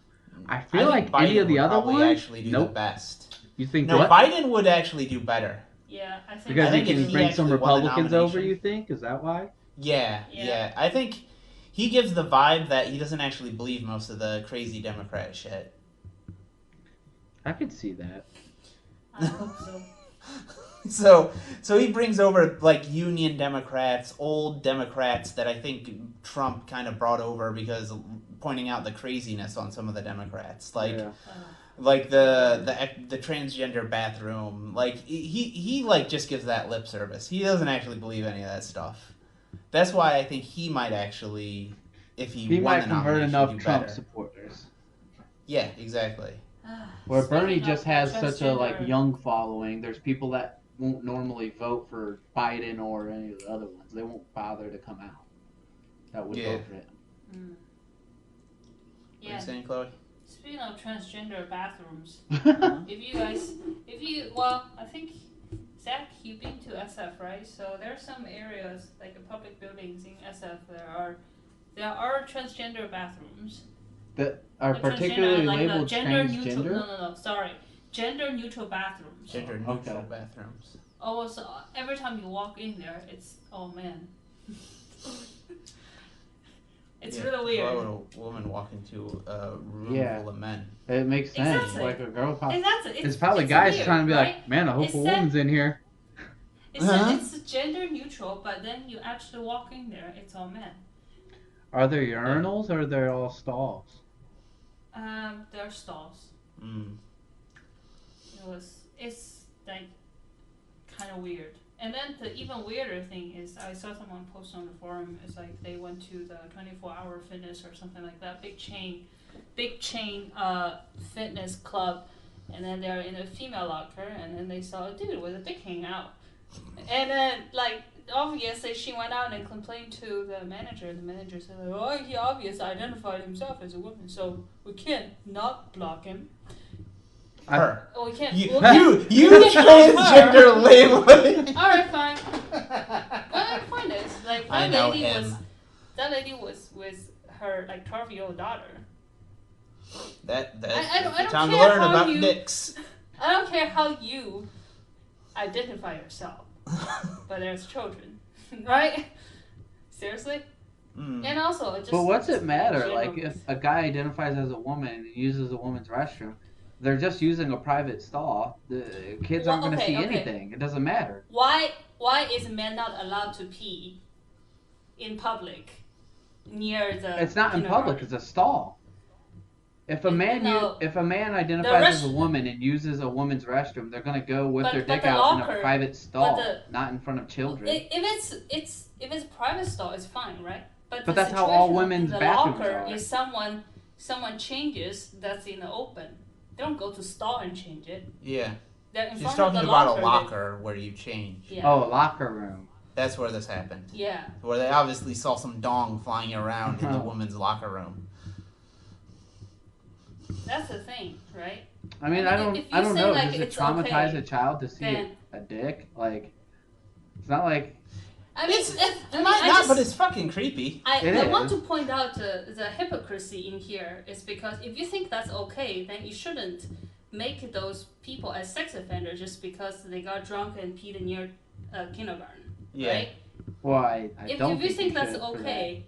F: I feel like
E: Biden
F: any of the
E: would
F: other
E: probably
F: ones.
E: actually do
F: Nope.
E: the best.
F: You think
E: No,
F: what?
E: Biden would actually do better.
A: Yeah, I think.
F: Because
E: I think
F: he
E: if
F: can
E: he
F: bring some
E: actually won the
F: Republicans over.
E: nomination-
F: You think? Is that why?
E: Yeah. I think he gives the vibe that he doesn't actually believe most of the crazy Democrat shit.
F: I could see that.
A: I hope so.
E: So he brings over like Union Democrats, old Democrats that I think Trump kind of brought over because pointing out the craziness on some of the Democrats, like the transgender bathroom. Like he like just gives that lip service. He doesn't actually believe any of that stuff. That's why I think he might actually, if he won
F: might
E: the
F: convert
E: nomination,
F: enough
E: do
F: Trump
E: better.
F: supporters.
E: Yeah, exactly.
F: Where Bernie
A: Speaking
F: just
A: of
F: has such a
A: transgender-
F: young following. There's people that won't normally vote for Biden or any of the other ones. They won't bother to come out. That would vote for him.
E: What are
A: Yeah.
E: you saying, Chloe?
A: Speaking of transgender bathrooms, I think Zach, you've been to SF, right? So there are some areas like public buildings in SF. There are transgender bathrooms.
F: That are
A: Like
F: particularly
A: transgender, like
F: labeled
A: gender neutral.
F: transgender.
A: No. Sorry, gender neutral bathrooms.
E: Gender neutral bathrooms.
A: Oh, so every time you walk in there, it's man. It's really weird.
E: Why would a woman walk into a room full of men?
F: It makes sense.
A: Exactly.
F: Like a girl pop.
A: Exactly.
F: It's probably guys
A: weird,
F: trying to be
A: right?
F: like, man, I hope
A: It
F: a
A: said-
F: woman's in here.
A: It's gender neutral, but then you actually walk in there, it's all men.
F: Are there urinals or are they all stalls?
A: They're stalls. It's like kind of weird. And then the even weirder thing is, I saw someone post on the forum. It's like they went to the 24-hour fitness or something like that, big chain, fitness club, and then they're in a female locker, and then they saw a dude with a dick hanging out, and then like obviously she went out and complained to the manager. The manager said, "Oh, he obviously identified himself as a woman, so we can't not block him."
E: Her.
A: Oh, we can't.
E: You
A: can't block her.
E: transgender labeling.
A: All right, fine. Well, the point is, like
E: I know
A: that
E: him.
A: lady was with her like 12-year-old daughter.
E: That's
A: I don't
E: time to
A: care
E: learn
A: how
E: about
A: you-
E: dicks.
A: I don't care how you identify yourself, but there's children, right? Seriously?
E: Mm.
A: And also, it just.
F: But what's
A: just
F: it matter?
A: general-
F: Like, if a guy identifies as a woman and uses a woman's restroom, they're just using a private stall. The kids aren't going to
A: Okay,
F: see
A: okay.
F: anything. It doesn't matter.
A: Why is a man not allowed to pee in public near the?
F: It's not in public. It's a stall. If a man
A: No.
F: if a man identifies as a
A: rest-
F: woman and uses a woman's restroom, they're gonna go with
A: But-
F: their
A: but
F: dick
A: the
F: out in
A: locker-
F: a private stall,
A: the-
F: not in front of children.
A: If it's private stall, it's fine, right?
F: But
A: the
F: that's how all
A: situation
F: women's
A: in the
F: bathrooms
A: locker
F: are.
A: is someone changes that's in the open. They don't go to stall and change it.
E: Yeah.
A: They're in
E: She's
A: front
E: talking
A: of the
E: about
A: locker.
E: a locker where you change.
A: Yeah.
F: Oh, locker room.
E: That's where this happened.
A: Yeah.
E: Where they obviously saw some dong flying around in the
F: Oh.
E: women's locker room.
A: That's the thing, right?
F: I mean,
A: I
F: I
A: mean,
F: don't
A: if you
F: know.
A: say, like,
F: Does it
A: it's
F: traumatize
A: okay,
F: a child to see
A: then-
F: a dick? Like, it's not like
A: I mean,
E: It might not, but it's fucking creepy.
F: It
A: I want
F: is.
A: to point out the hypocrisy in here is because if you think that's okay, then you shouldn't make those people as sex offenders just because they got drunk and peed near kindergarten,
E: Yeah.
A: right?
F: well, I
A: If
F: don't
A: you think that's
F: should for that.
A: okay,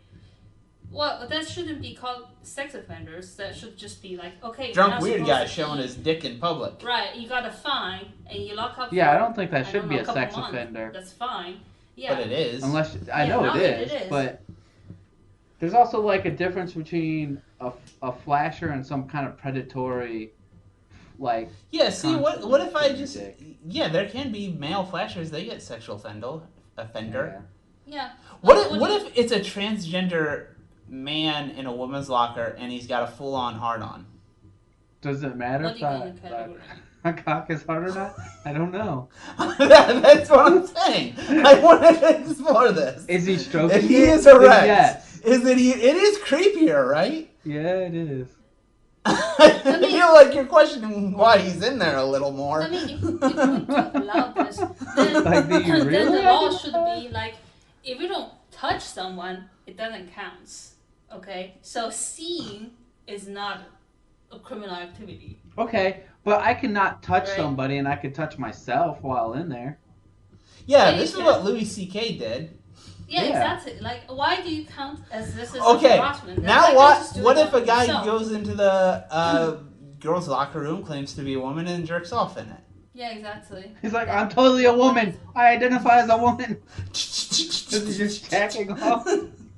A: well, that shouldn't be called sex offenders. That should just be like, okay, you're
E: Drunk
A: not
E: weird
A: supposed
E: guy
A: to
E: showing
A: pee.
E: his dick in public.
A: Right, you got a fine and you lock up.
F: Yeah,
A: for,
F: I don't think that
A: I
F: should
A: don't
F: be
A: know,
F: a
A: couple
F: sex
A: months.
F: offender.
A: That's fine. Yeah.
E: But it is.
F: Unless I
A: Yeah,
F: know
A: now
F: it
A: that
F: is,
A: it is.
F: but there's also like a difference between a flasher and some kind of predatory, like
E: Yeah, see, what if I
F: Constantly
E: just...
F: dick.
E: Yeah, there can be male flashers. They get sexual offender.
A: Yeah.
E: What if it's a transgender man in a woman's locker and he's got a full-on hard-on?
F: Does it matter
A: What
F: if
A: do you mean the
F: that
A: category?
F: a cock is hard or not? I don't know.
E: That's what I'm saying. I wanted to explore this.
F: Is he stroking
E: If he
F: it?
E: is erect,
F: Then yes.
E: it is creepier, right?
F: Yeah, it is.
E: I feel like you're questioning why he's in there a little more.
A: I mean, if we allow this, then,
F: Like, do you
A: then
F: really
A: the law
F: have to
A: should
F: do
A: be like, if you don't touch someone, it doesn't count. Okay? So seeing is not a criminal activity.
F: Okay, but I cannot touch
A: Right.
F: somebody and I could touch myself while in there.
E: Yeah,
A: Yeah,
E: this
A: you
E: is
A: can.
E: what Louis C.K. did.
A: Yeah,
F: Yeah.
A: exactly. Like, why do you count as this is
E: Okay,
A: harassment? That's
E: now
A: like
E: what?
A: just doing
E: What if
A: it
E: a guy
A: himself.
E: goes into the girls' locker room, claims to be a woman, and jerks off in it?
A: Yeah, exactly.
F: He's like, I'm totally a woman. I identify as a woman. Is he just jacking off?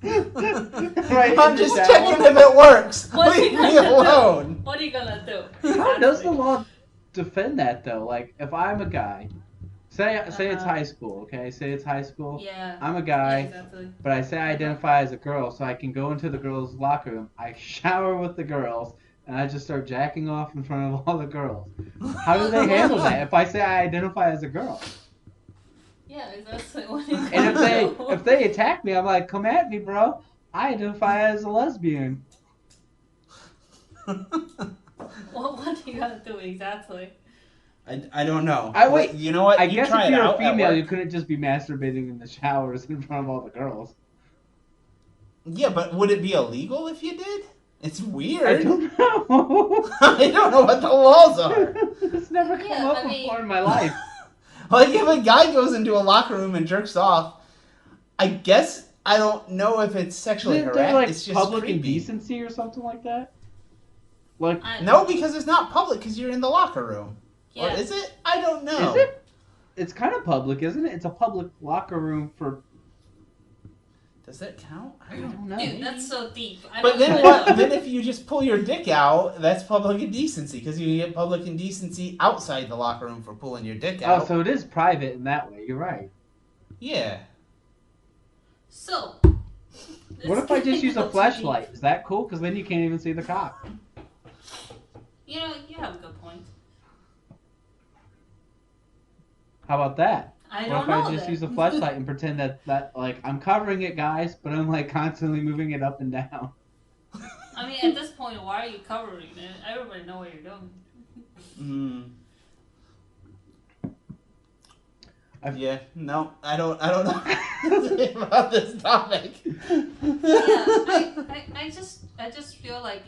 F: Right
E: I'm
F: in the
E: just
F: shower?
E: checking if it works.
A: What's he
E: Leave me
A: gonna do?
E: alone.
A: What are you gonna do?
F: How does the law defend that though? Like, if I'm a guy, say it's
A: Uh-huh.
F: high school, okay? Say it's high school.
A: Yeah.
F: I'm a
A: Yeah,
F: guy,
A: exactly.
F: but I say I identify as a girl, so I can go into the girls' locker room. I shower with the girls, and I just start jacking off in front of all the girls. How do they handle that? If I say I identify as a girl,
A: Yeah, exactly. What are you
F: and
A: gonna do?
F: if they attack me, I'm like, come at me, bro. I identify as a lesbian.
A: What are you gonna do exactly?
E: I don't know.
F: Wait,
E: You know what?
F: I
E: You
F: guess
E: try
F: if
E: it
F: you're a
E: out at
F: female,
E: work.
F: you couldn't just be masturbating in the showers in front of all the girls.
E: Yeah, but would it be illegal if you did? It's weird.
F: I don't know.
E: I don't know what the laws are.
F: It's never come
A: Yeah,
F: up
A: I mean-
F: before in my life.
E: Like, if a guy goes into a locker room and jerks off, I guess I don't know if it's sexually
F: Isn't
E: harassed.
F: there like
E: It's just
F: public
E: creepy.
F: indecency or something like that? Like,
E: No, because it's not public because you're in the locker room. Or
A: Yeah.
E: is it? I don't know.
F: is it? It's kind of public, isn't it? It's a public locker room for.
E: Does that count? I
F: I
E: don't
F: don't know.
A: Dude, that's so deep. I
E: But
A: don't
E: then
A: even
E: what?
A: know.
E: Then if you just pull your dick out, that's public indecency because you get public indecency outside the locker room for pulling your dick out.
F: Oh, so it is private in that way. You're right.
E: Yeah.
A: So.
F: What if I just use a flashlight? Is that cool? Because then you can't even see the cock.
A: You know, you have a good point.
F: How about that?
A: I
F: What
A: don't
F: if
A: know.
F: I just
A: then.
F: use a flashlight and pretend that like I'm covering it, guys, but I'm like constantly moving it up and down.
A: I mean, at this point, why are you covering it? Everybody know what you're doing.
E: Yeah. No, I don't know anything about this topic.
A: Yeah, I just feel like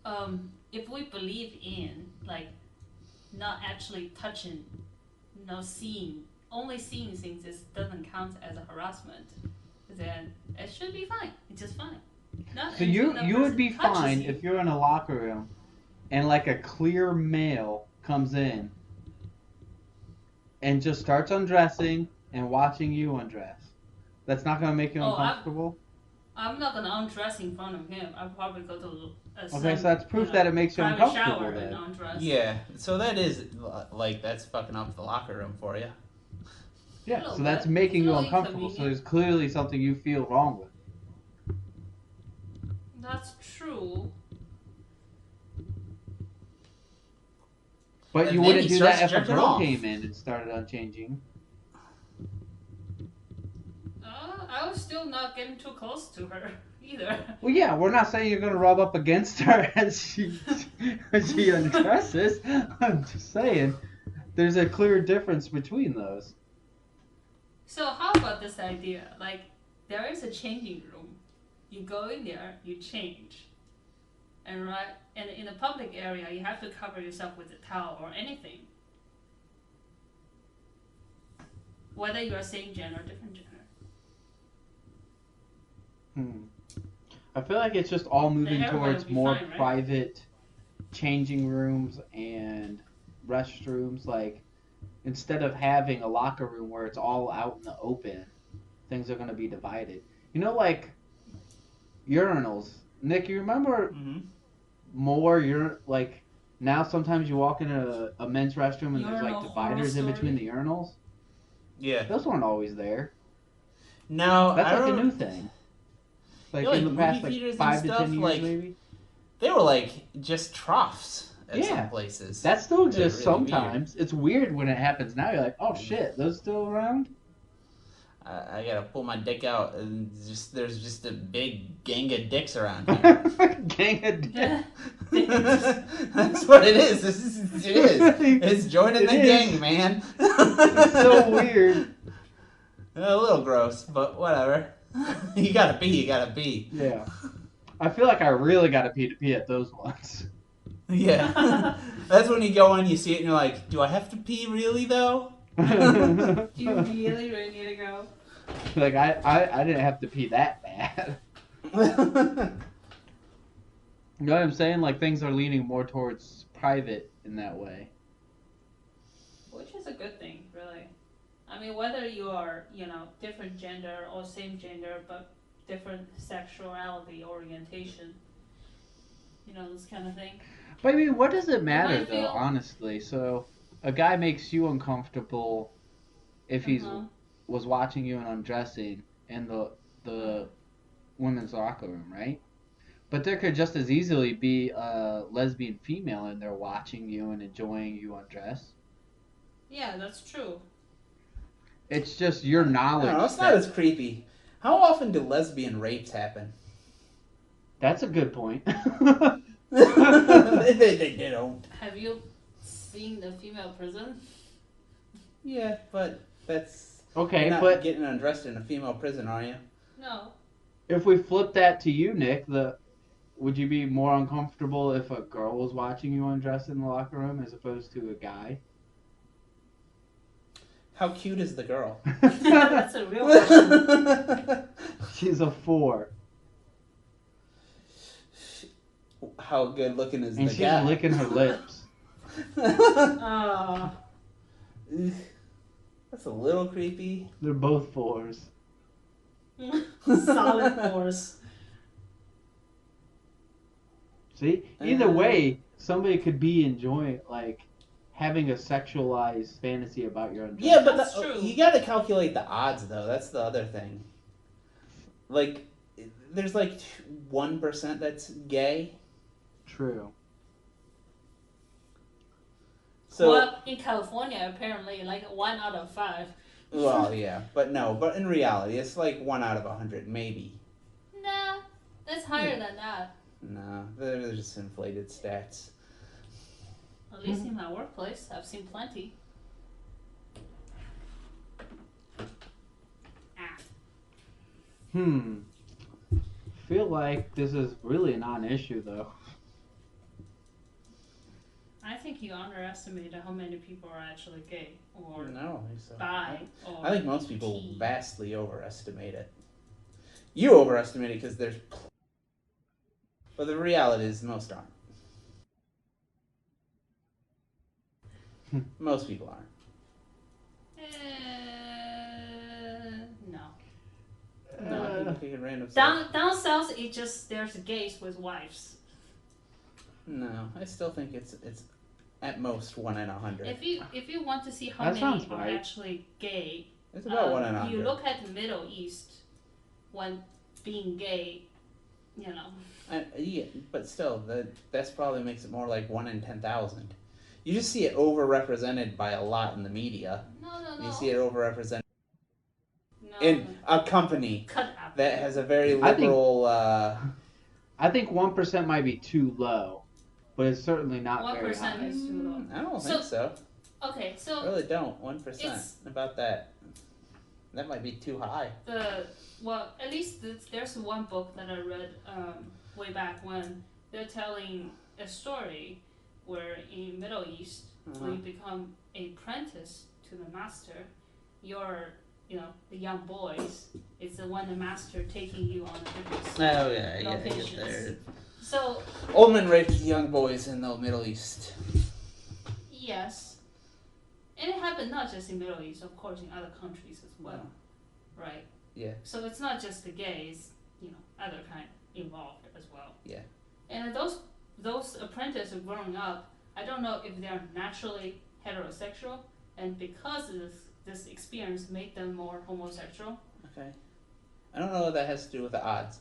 A: if we believe in like not actually touching, seeing, only seeing things doesn't count as a harassment, then it should be fine. It's just fine. Not
F: So
A: until that
F: you would
A: person
F: be
A: touches
F: fine
A: you.
F: if you're in a locker room and like a clear male comes in and just starts undressing and watching you undress. That's not gonna make you uncomfortable?
A: I'm not gonna undress in front of him. I'll probably go to
F: Okay, so that's proof that it makes you
A: private
F: uncomfortable
A: shower
F: then.
A: and undress.
E: Yeah, so that is, like, that's fucking up the locker room for you.
F: Yeah,
A: No,
F: so that's
A: but
F: making
A: it's
F: you
A: really
F: uncomfortable. So
A: inconvenient.
F: there's clearly something you feel wrong with.
A: That's true.
F: But
E: And
F: you
E: then
F: wouldn't
E: he
F: do that
E: starts
F: if a
E: jerking
F: girl
E: off.
F: came in and started unchanging.
A: I was still not getting too close to her either.
F: Well, yeah, we're not saying you're gonna rub up against her as she undresses. I'm just saying there's a clear difference between those.
A: So how about this idea? Like, there is a changing room. You go in there, you change. And in a public area, you have to cover yourself with a towel or anything. Whether you're same gender or different gender.
F: I feel like it's just all moving
A: everybody
F: towards
A: will be
F: more
A: fine, right?
F: private changing rooms and restrooms. Like, instead of having a locker room where it's all out in the open, things are going to be divided. You know, like urinals. Nick, you remember
E: Mm-hmm.
F: more like now sometimes you walk into a men's restroom and there's
A: Urinal
F: like dividers in
A: horror
F: between
A: story?
F: the urinals.
E: Yeah.
F: Those weren't always there.
E: No,
F: That's
E: I
F: like a
E: remember,
F: new thing. Like
E: Yeah, like
F: in the past
E: movie theaters
F: like
E: and
F: 5 to
E: stuff,
F: 10 years
E: like,
F: maybe.
E: they were like just troughs at
F: Yeah.
E: some places.
F: That still exists
E: They're really
F: sometimes. It's weird when it happens now. You're like, oh shit, those still around?
E: I gotta pull my dick out and there's just a big gang of dicks around here.
F: Gang of dicks.
E: That's what it is. It is. It's joining
F: It
E: the
F: is.
E: gang, man.
F: It's so weird.
E: A little gross, but whatever. You gotta pee.
F: Yeah. I feel like I really gotta pee to pee at those ones.
E: Yeah. That's when you go in, you see it, and you're like, do I have to pee really, though?
A: Do you really need to go?
F: Like, I didn't have to pee that bad. You know what I'm saying? Like, things are leaning more towards private in that way.
A: Which is a good thing, really. I mean, whether you are, different gender or same gender, but different sexuality orientation, this kind of thing.
F: But I mean, what does it matter,
A: might
F: though,
A: feel-
F: honestly? So, a guy makes you uncomfortable if he's was watching you and undressing in the women's locker room, right? But there could just as easily be a lesbian female in there watching you and enjoying you undress.
A: Yeah, that's true.
F: It's just your knowledge.
E: No, it's not as creepy. How often do lesbian rapes happen?
F: That's a good point.
E: they don't.
A: Have you seen the female prison?
E: Yeah, but that's...
F: Okay,
E: You're not
F: but
E: getting undressed in a female prison, are you?
A: No.
F: if we flip that to you, Nick, would you be more uncomfortable if a girl was watching you undress in the locker room as opposed to a guy?
E: How cute is the girl?
A: That's a real question.
F: She's a 4.
E: How good looking is
F: And
E: the
F: she's
E: guy?
F: licking her lips.
A: Oh.
E: That's a little creepy.
F: They're both 4s.
A: Solid force.
F: See? Either way, somebody could be enjoying, like, having a sexualized fantasy about your undress.
E: Yeah, but
A: That's true.
E: you gotta calculate the odds, though. That's the other thing. Like, there's like 1% that's gay.
F: True.
E: So,
A: Well, in California, apparently, like 1 out of 5.
E: well, yeah, but in reality, it's like 1 out of 100, maybe.
A: Nah, that's higher than that.
E: No, they're just inflated stats.
A: At least in my workplace, I've seen plenty.
F: Feel like this is really a non-issue, though.
A: you underestimate how many people are actually gay or
E: No, I don't think so.
A: bi. Or
E: I think most people
A: T.
E: vastly overestimate it. You overestimate it because there's... But the reality is most aren't. Most people aren't.
A: No.
E: No, people kicking random stuff.
A: Down south, it just there's gays with wives.
E: No, I still think it's at most 1 in 100.
A: If you want to see how
F: That
A: many
F: sounds
A: are
F: right.
A: actually gay,
E: It's about 1 in 100.
A: you look at the Middle East when being gay, you know.
E: Yeah, but still, that's probably makes it more like 1 in 10,000. You just see it overrepresented by a lot in the media.
A: No.
E: You see it overrepresented
A: No.
E: in a company
A: Cut out.
E: that has a very
F: I think-
E: liberal.
F: I think 1% might be too low, but it's certainly not very
A: 1%
F: high.
A: is too low.
E: I don't
A: So-
E: think so.
A: Okay,
E: I
A: so
E: really don't. 1%.
A: It's-
E: About that. That might be too high.
A: at least there's one book that I read way back when. They're telling a story where in Middle East, when you become a apprentice to the master, the young boys, it's the one the master taking you on a different
E: Oh yeah,
A: No
E: yeah. I get
A: patience.
E: there.
A: So
E: Old men raped young boys in the Middle East.
A: yes, and it happened not just in Middle East, of course, in other countries as well, right?
E: Yeah.
A: So it's not just the gays, other kind involved as well.
E: Yeah.
A: And those apprentices growing up, I don't know if they're naturally heterosexual, and because of this experience made them more homosexual.
E: Okay. I don't know what that has to do with the odds.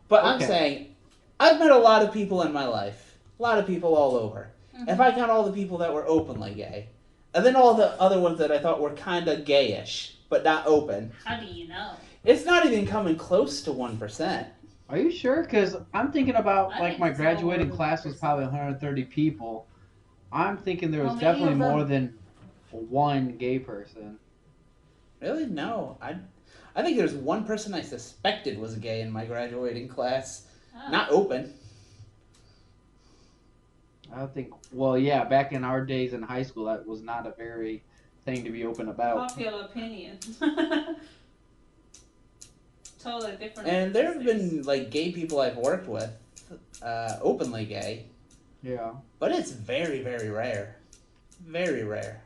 E: But I'm
F: Okay.
E: saying, I've met a lot of people in my life. A lot of people all over.
A: Mm-hmm.
E: If I count all the people that were openly gay, and then all the other ones that I thought were kind of gayish, but not open,
A: How do you know?
E: it's not even coming close to 1%.
F: Are you sure? Because I'm thinking about,
A: I
F: like,
A: think
F: my
A: it's
F: graduating
A: over
F: class was
A: 1%.
F: probably 130 people. I'm thinking there was
A: Well, many
F: definitely
A: of them-
F: more than one gay person.
E: Really? No. I think there's one person I suspected was gay in my graduating class.
A: Ah.
E: Not open.
F: I don't think. Well, yeah, back in our days in high school, that was not a very thing to be open about.
A: Popular opinion. Totally different.
E: And there have
A: these days.
E: been, like, gay people I've worked with, openly gay.
F: Yeah.
E: But it's very, very rare. Very rare.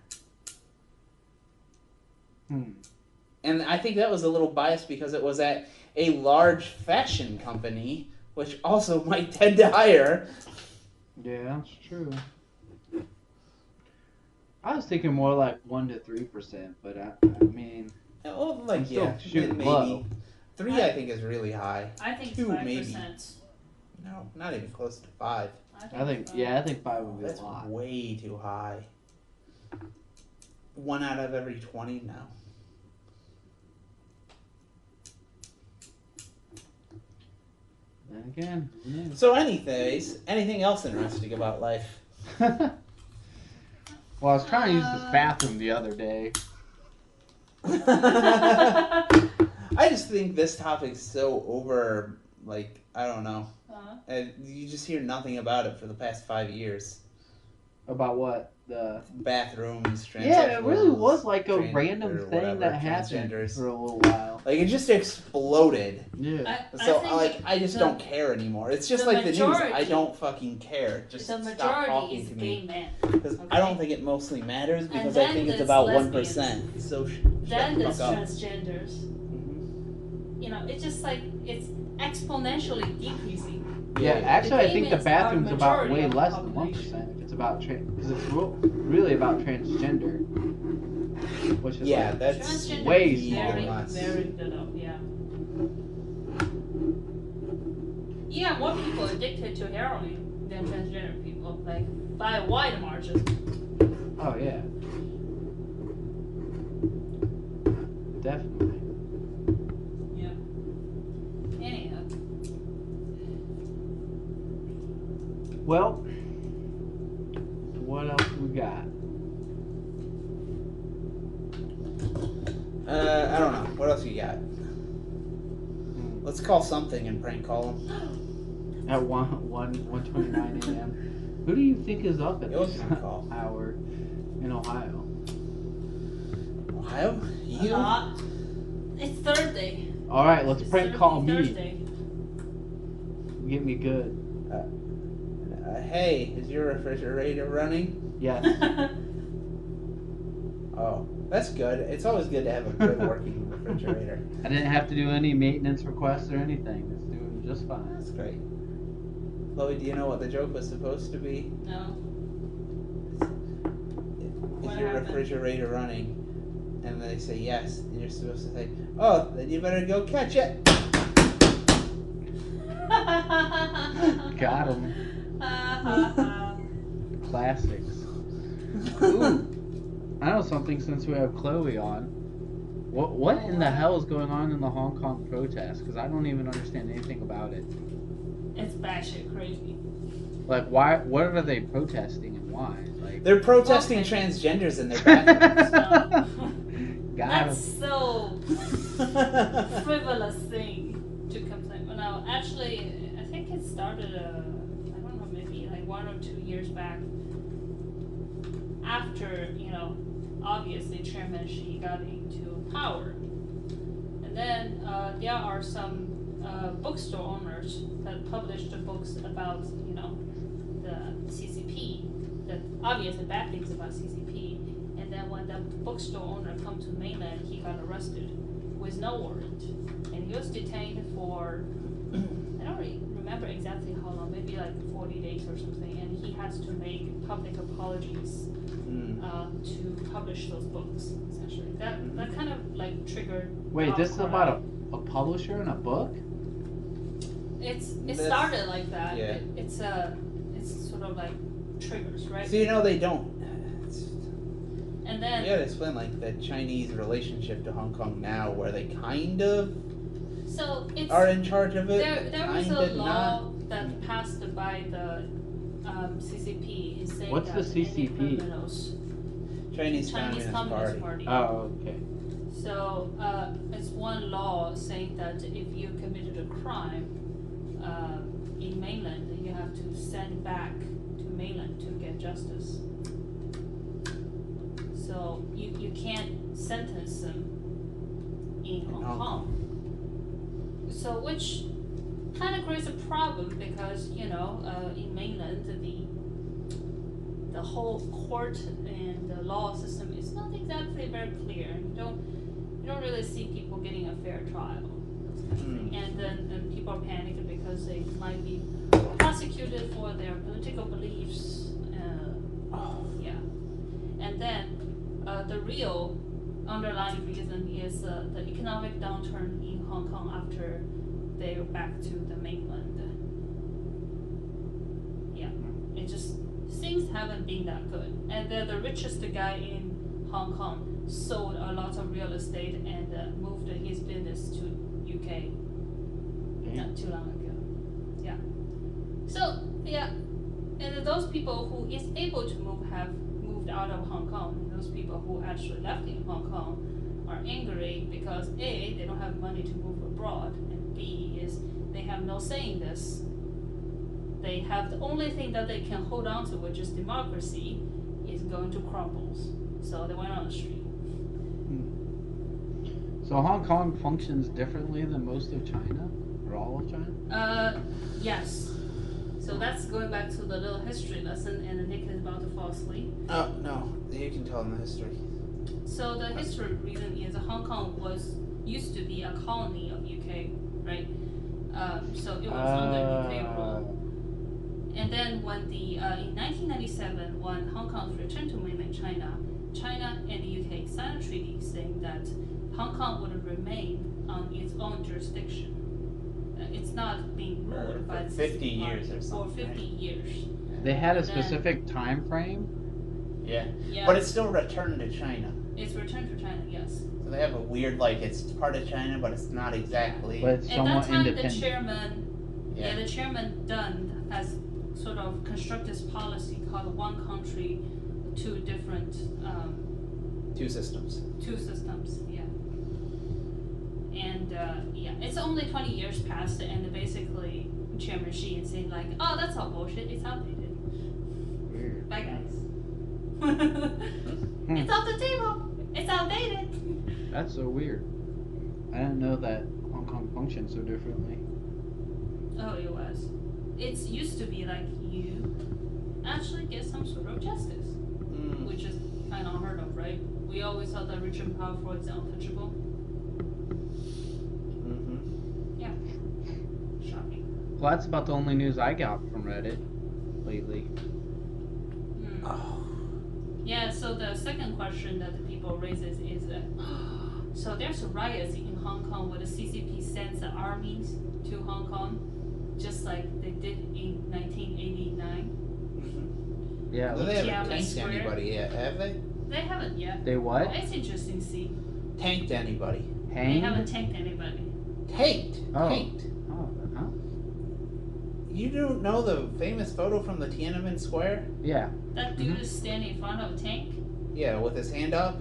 E: And I think that was a little biased because it was at a large fashion company, which also might tend to hire.
F: Yeah, that's true. I was thinking more like 1 to 3%, but I mean,
E: Well, like,
F: I'm still
E: yeah,
F: shooting
E: maybe.
F: low.
E: 3, I think, is really high.
A: I think
E: 2
A: 5%.
E: maybe. No, not even close to 5.
F: I think 5 would be
E: That's
F: a lot.
E: way too high. 1 out of every 20 now.
F: Then again, who knows?
E: So, anything else interesting about life?
F: Well, I was trying to use this bathroom the other day.
E: I just think this topic's so over, like, I don't know. And you just hear nothing about it for the past 5 years.
F: About what? The
E: Bathrooms, transsexuals.
F: Yeah, it really was like a
E: trans-
F: random
E: or
F: thing
E: whatever,
F: that happened
E: transgenders.
F: for a little while.
E: Like, it just exploded.
F: Yeah.
E: So,
A: think
E: I just
A: the-
E: don't care anymore. It's just
A: the
E: like the news. I
A: majority-
E: don't fucking care. Just
A: the
E: stop
A: majority
E: talking
A: is
E: to
A: gay
E: me.
A: men.
E: Because
A: Okay.
E: I don't think it mostly matters because
A: then
E: I think it's
A: there's
E: about
A: lesbians.
E: 1%. So,
A: Then
E: shut the
A: there's
E: fuck up.
A: transgenders.
E: Mhm.
A: It's just like it's exponentially decreasing.
F: Yeah, actually, I think the
A: gay men are
F: bathroom's about
A: majority
F: way
A: of the
F: less than
A: population.
F: 1%. If it's about because it's really about transgender, which is
E: Yeah,
F: like,
E: that's
A: Transgender
F: way
A: is very,
F: smaller.
E: less.
A: very little, yeah. You got more people addicted to heroin than transgender people, like by a wide margin.
F: oh yeah, definitely.
A: Yeah. Anyhow,
F: Well, what else we got?
E: I don't know. What else you got? Let's call something and prank call them.
F: At 1:29 a.m. Who do you think is up at
E: Yo,
F: this
E: call.
F: hour in Ohio?
E: Ohio?
A: A
E: You?
A: lot. It's Thursday.
F: All right, let's
A: It's
F: prank call me.
A: Thursday.
F: Get me good.
E: Hey, is your refrigerator running?
F: Yes.
E: Oh, that's good. It's always good to have a good working refrigerator.
F: I didn't have to do any maintenance requests or anything. It's doing just fine.
E: That's great. Chloe, do you know what the joke was supposed to be?
A: No.
E: Is
A: What
E: your
A: happened?
E: refrigerator running? And they say yes, and you're supposed to say, oh, then you better go catch it.
F: Got him. Classics. Ooh. I know something since we have Chloe on. What in the hell is going on in the Hong Kong protest? Because I don't even understand anything about it.
A: It's batshit crazy.
F: Like, why? What are they protesting and why? Like,
E: They're protesting
A: Okay.
E: transgenders in their bathrooms.
F: got
A: That's
F: him.
A: so frivolous thing to complain. Well, no, actually, I think it started, I don't know, maybe like 1 or 2 years back. After, obviously Chairman Xi got into power. And then there are some bookstore owners that published books about, the CCP, the obvious bad things about CCP. And then when the bookstore owner come to mainland, he got arrested with no warrant. And he was detained for, I don't really remember exactly how long, maybe like 40 days or something. And he has to make public apologies to publish those books, essentially. That kind of like triggered.
F: Wait, this is
A: outcry.
F: about a publisher and a book?
A: It
E: That's-
A: started like that.
E: yeah.
A: It's sort of like triggers, right?
E: So they don't.
A: And then
E: You gotta explain like the Chinese relationship to Hong Kong now, where they kind of
A: so it's
E: are in charge of it.
A: there was
E: kind
A: a
E: of
A: law
E: not.
A: that passed by the CCP is saying
F: What's
A: that
F: the CCP?
A: any criminals,
E: Chinese
A: Chinese
E: Communist Party.
F: Oh, okay.
A: So it's one law saying that if you committed a crime in mainland, you have to send back to mainland to get justice. So you can't sentence them in Hong Kong. So which kind of creates a problem because in mainland the whole court and the law system is not exactly very clear. You don't really see people getting a fair trial. And then people are panicking because they might be prosecuted for their political beliefs. Yeah. And then the real underlying reason is the economic downturn in Hong Kong after they were back to the mainland. Yeah. It just, things haven't been that good. And the richest guy in Hong Kong sold a lot of real estate and moved his business to UK not too long ago. Yeah. So, yeah. And those people who is able to move have moved out of Hong Kong. And those people who actually left in Hong Kong are angry because A, they don't have money to move abroad, and B is they have no say in this. They have the only thing that they can hold on to, which is democracy, is going to crumble. So they went on the street.
F: So Hong Kong functions differently than most of China? Or all of China?
A: Yes. So that's going back to the little history lesson, and Nick is about to fall asleep.
E: Oh no, you can tell them the history.
A: So the history reason is Hong Kong used to be a colony of UK, right? So it was under UK rule. And then when in 1997, when Hong Kong returned to mainland China, China and the UK signed a treaty saying that Hong Kong would remain on its own jurisdiction. It's not being ruled by the
E: 50 years or
A: for
E: something,
A: 50 years.
F: They had a
A: And then-
F: specific time frame?
E: Yeah.
A: Yeah.
E: But it's still returned to China.
A: It's returned to China, yes.
E: So they have a weird, like, it's part of China, but it's not exactly.
F: But it's
A: At
F: somewhat
A: that time,
F: independent.
A: the chairman Dunn has sort of constructed this policy called one country, two different,
E: Two systems.
A: two systems, yeah. And yeah, it's only 20 years past, and basically Chairman Xi is saying like, oh, that's all bullshit, it's outdated. It's off the table. It's outdated.
F: That's so weird. I didn't know that Hong Kong functioned so differently.
A: Oh, it was. It used to be like you actually get some sort of justice, which is kind of unheard of, right? We always thought that rich and powerful is untouchable. Yeah. Shocking.
F: Well, that's about the only news I got from Reddit lately.
E: Oh.
A: Yeah, so the second question that the people raises is that so there's riots in Hong Kong where the CCP sends the armies to Hong Kong, just like they did in 1989.
F: Yeah.
E: Well, they haven't
A: Tiananmen
E: tanked
A: Square.
E: anybody yet, have they?
A: They haven't yet.
F: They what?
A: It's interesting to see.
E: Tanked anybody.
A: They
F: Hanged?
A: haven't tanked anybody.
E: Tanked.
F: Oh.
E: Tanked.
F: Oh, huh?
E: You don't know the famous photo from the Tiananmen Square?
F: Yeah.
A: That dude is standing in front of a tank
E: Yeah, with his hand up.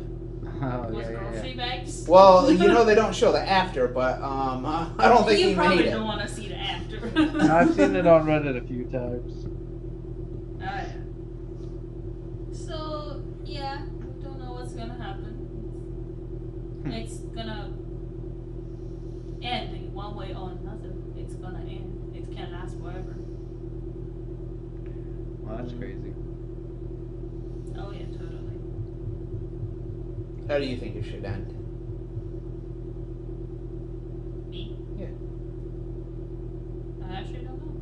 F: Oh,
A: with
F: yeah, yeah,
A: grocery
F: yeah.
A: bags.
E: Well, you know they don't show the after, but I don't think
A: You
E: he
A: probably
E: made it.
A: don't want to see the after.
F: I've seen it on Reddit a few times.
A: Oh, yeah. So, yeah, we don't know what's gonna happen. It's gonna end in one way or another. It's gonna end. It can't last forever.
F: Well, that's crazy.
A: Oh, yeah, totally.
E: How do you think it should end?
A: Me?
E: Yeah.
A: I actually don't know.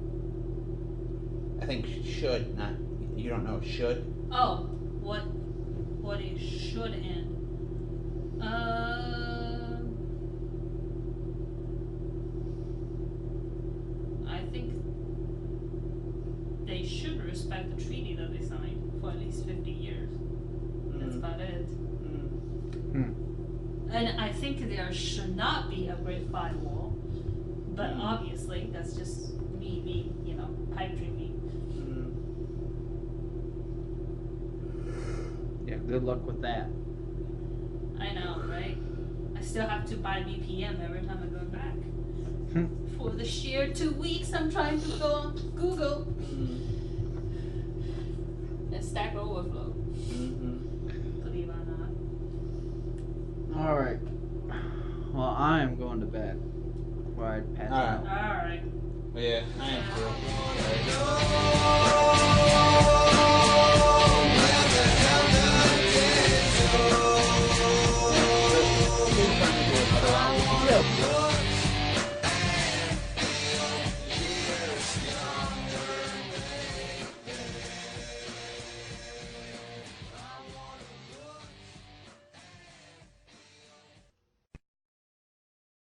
E: I think should, not. You don't know should?
A: Oh, what it should end. I think they should respect the treaty that they signed for at least 50 years. That's about it. And I think there should not be a Great Firewall, but obviously that's just me, pipe dreaming.
F: Yeah, good luck with that.
A: I know, right? I still have to buy VPN every time I go back. For the sheer 2 weeks I'm trying to go on Google and Stack Overflow. Believe it or not.
F: Alright. Well, I am going to bed. Before I pass out.
A: Alright.
E: Yeah, I am too.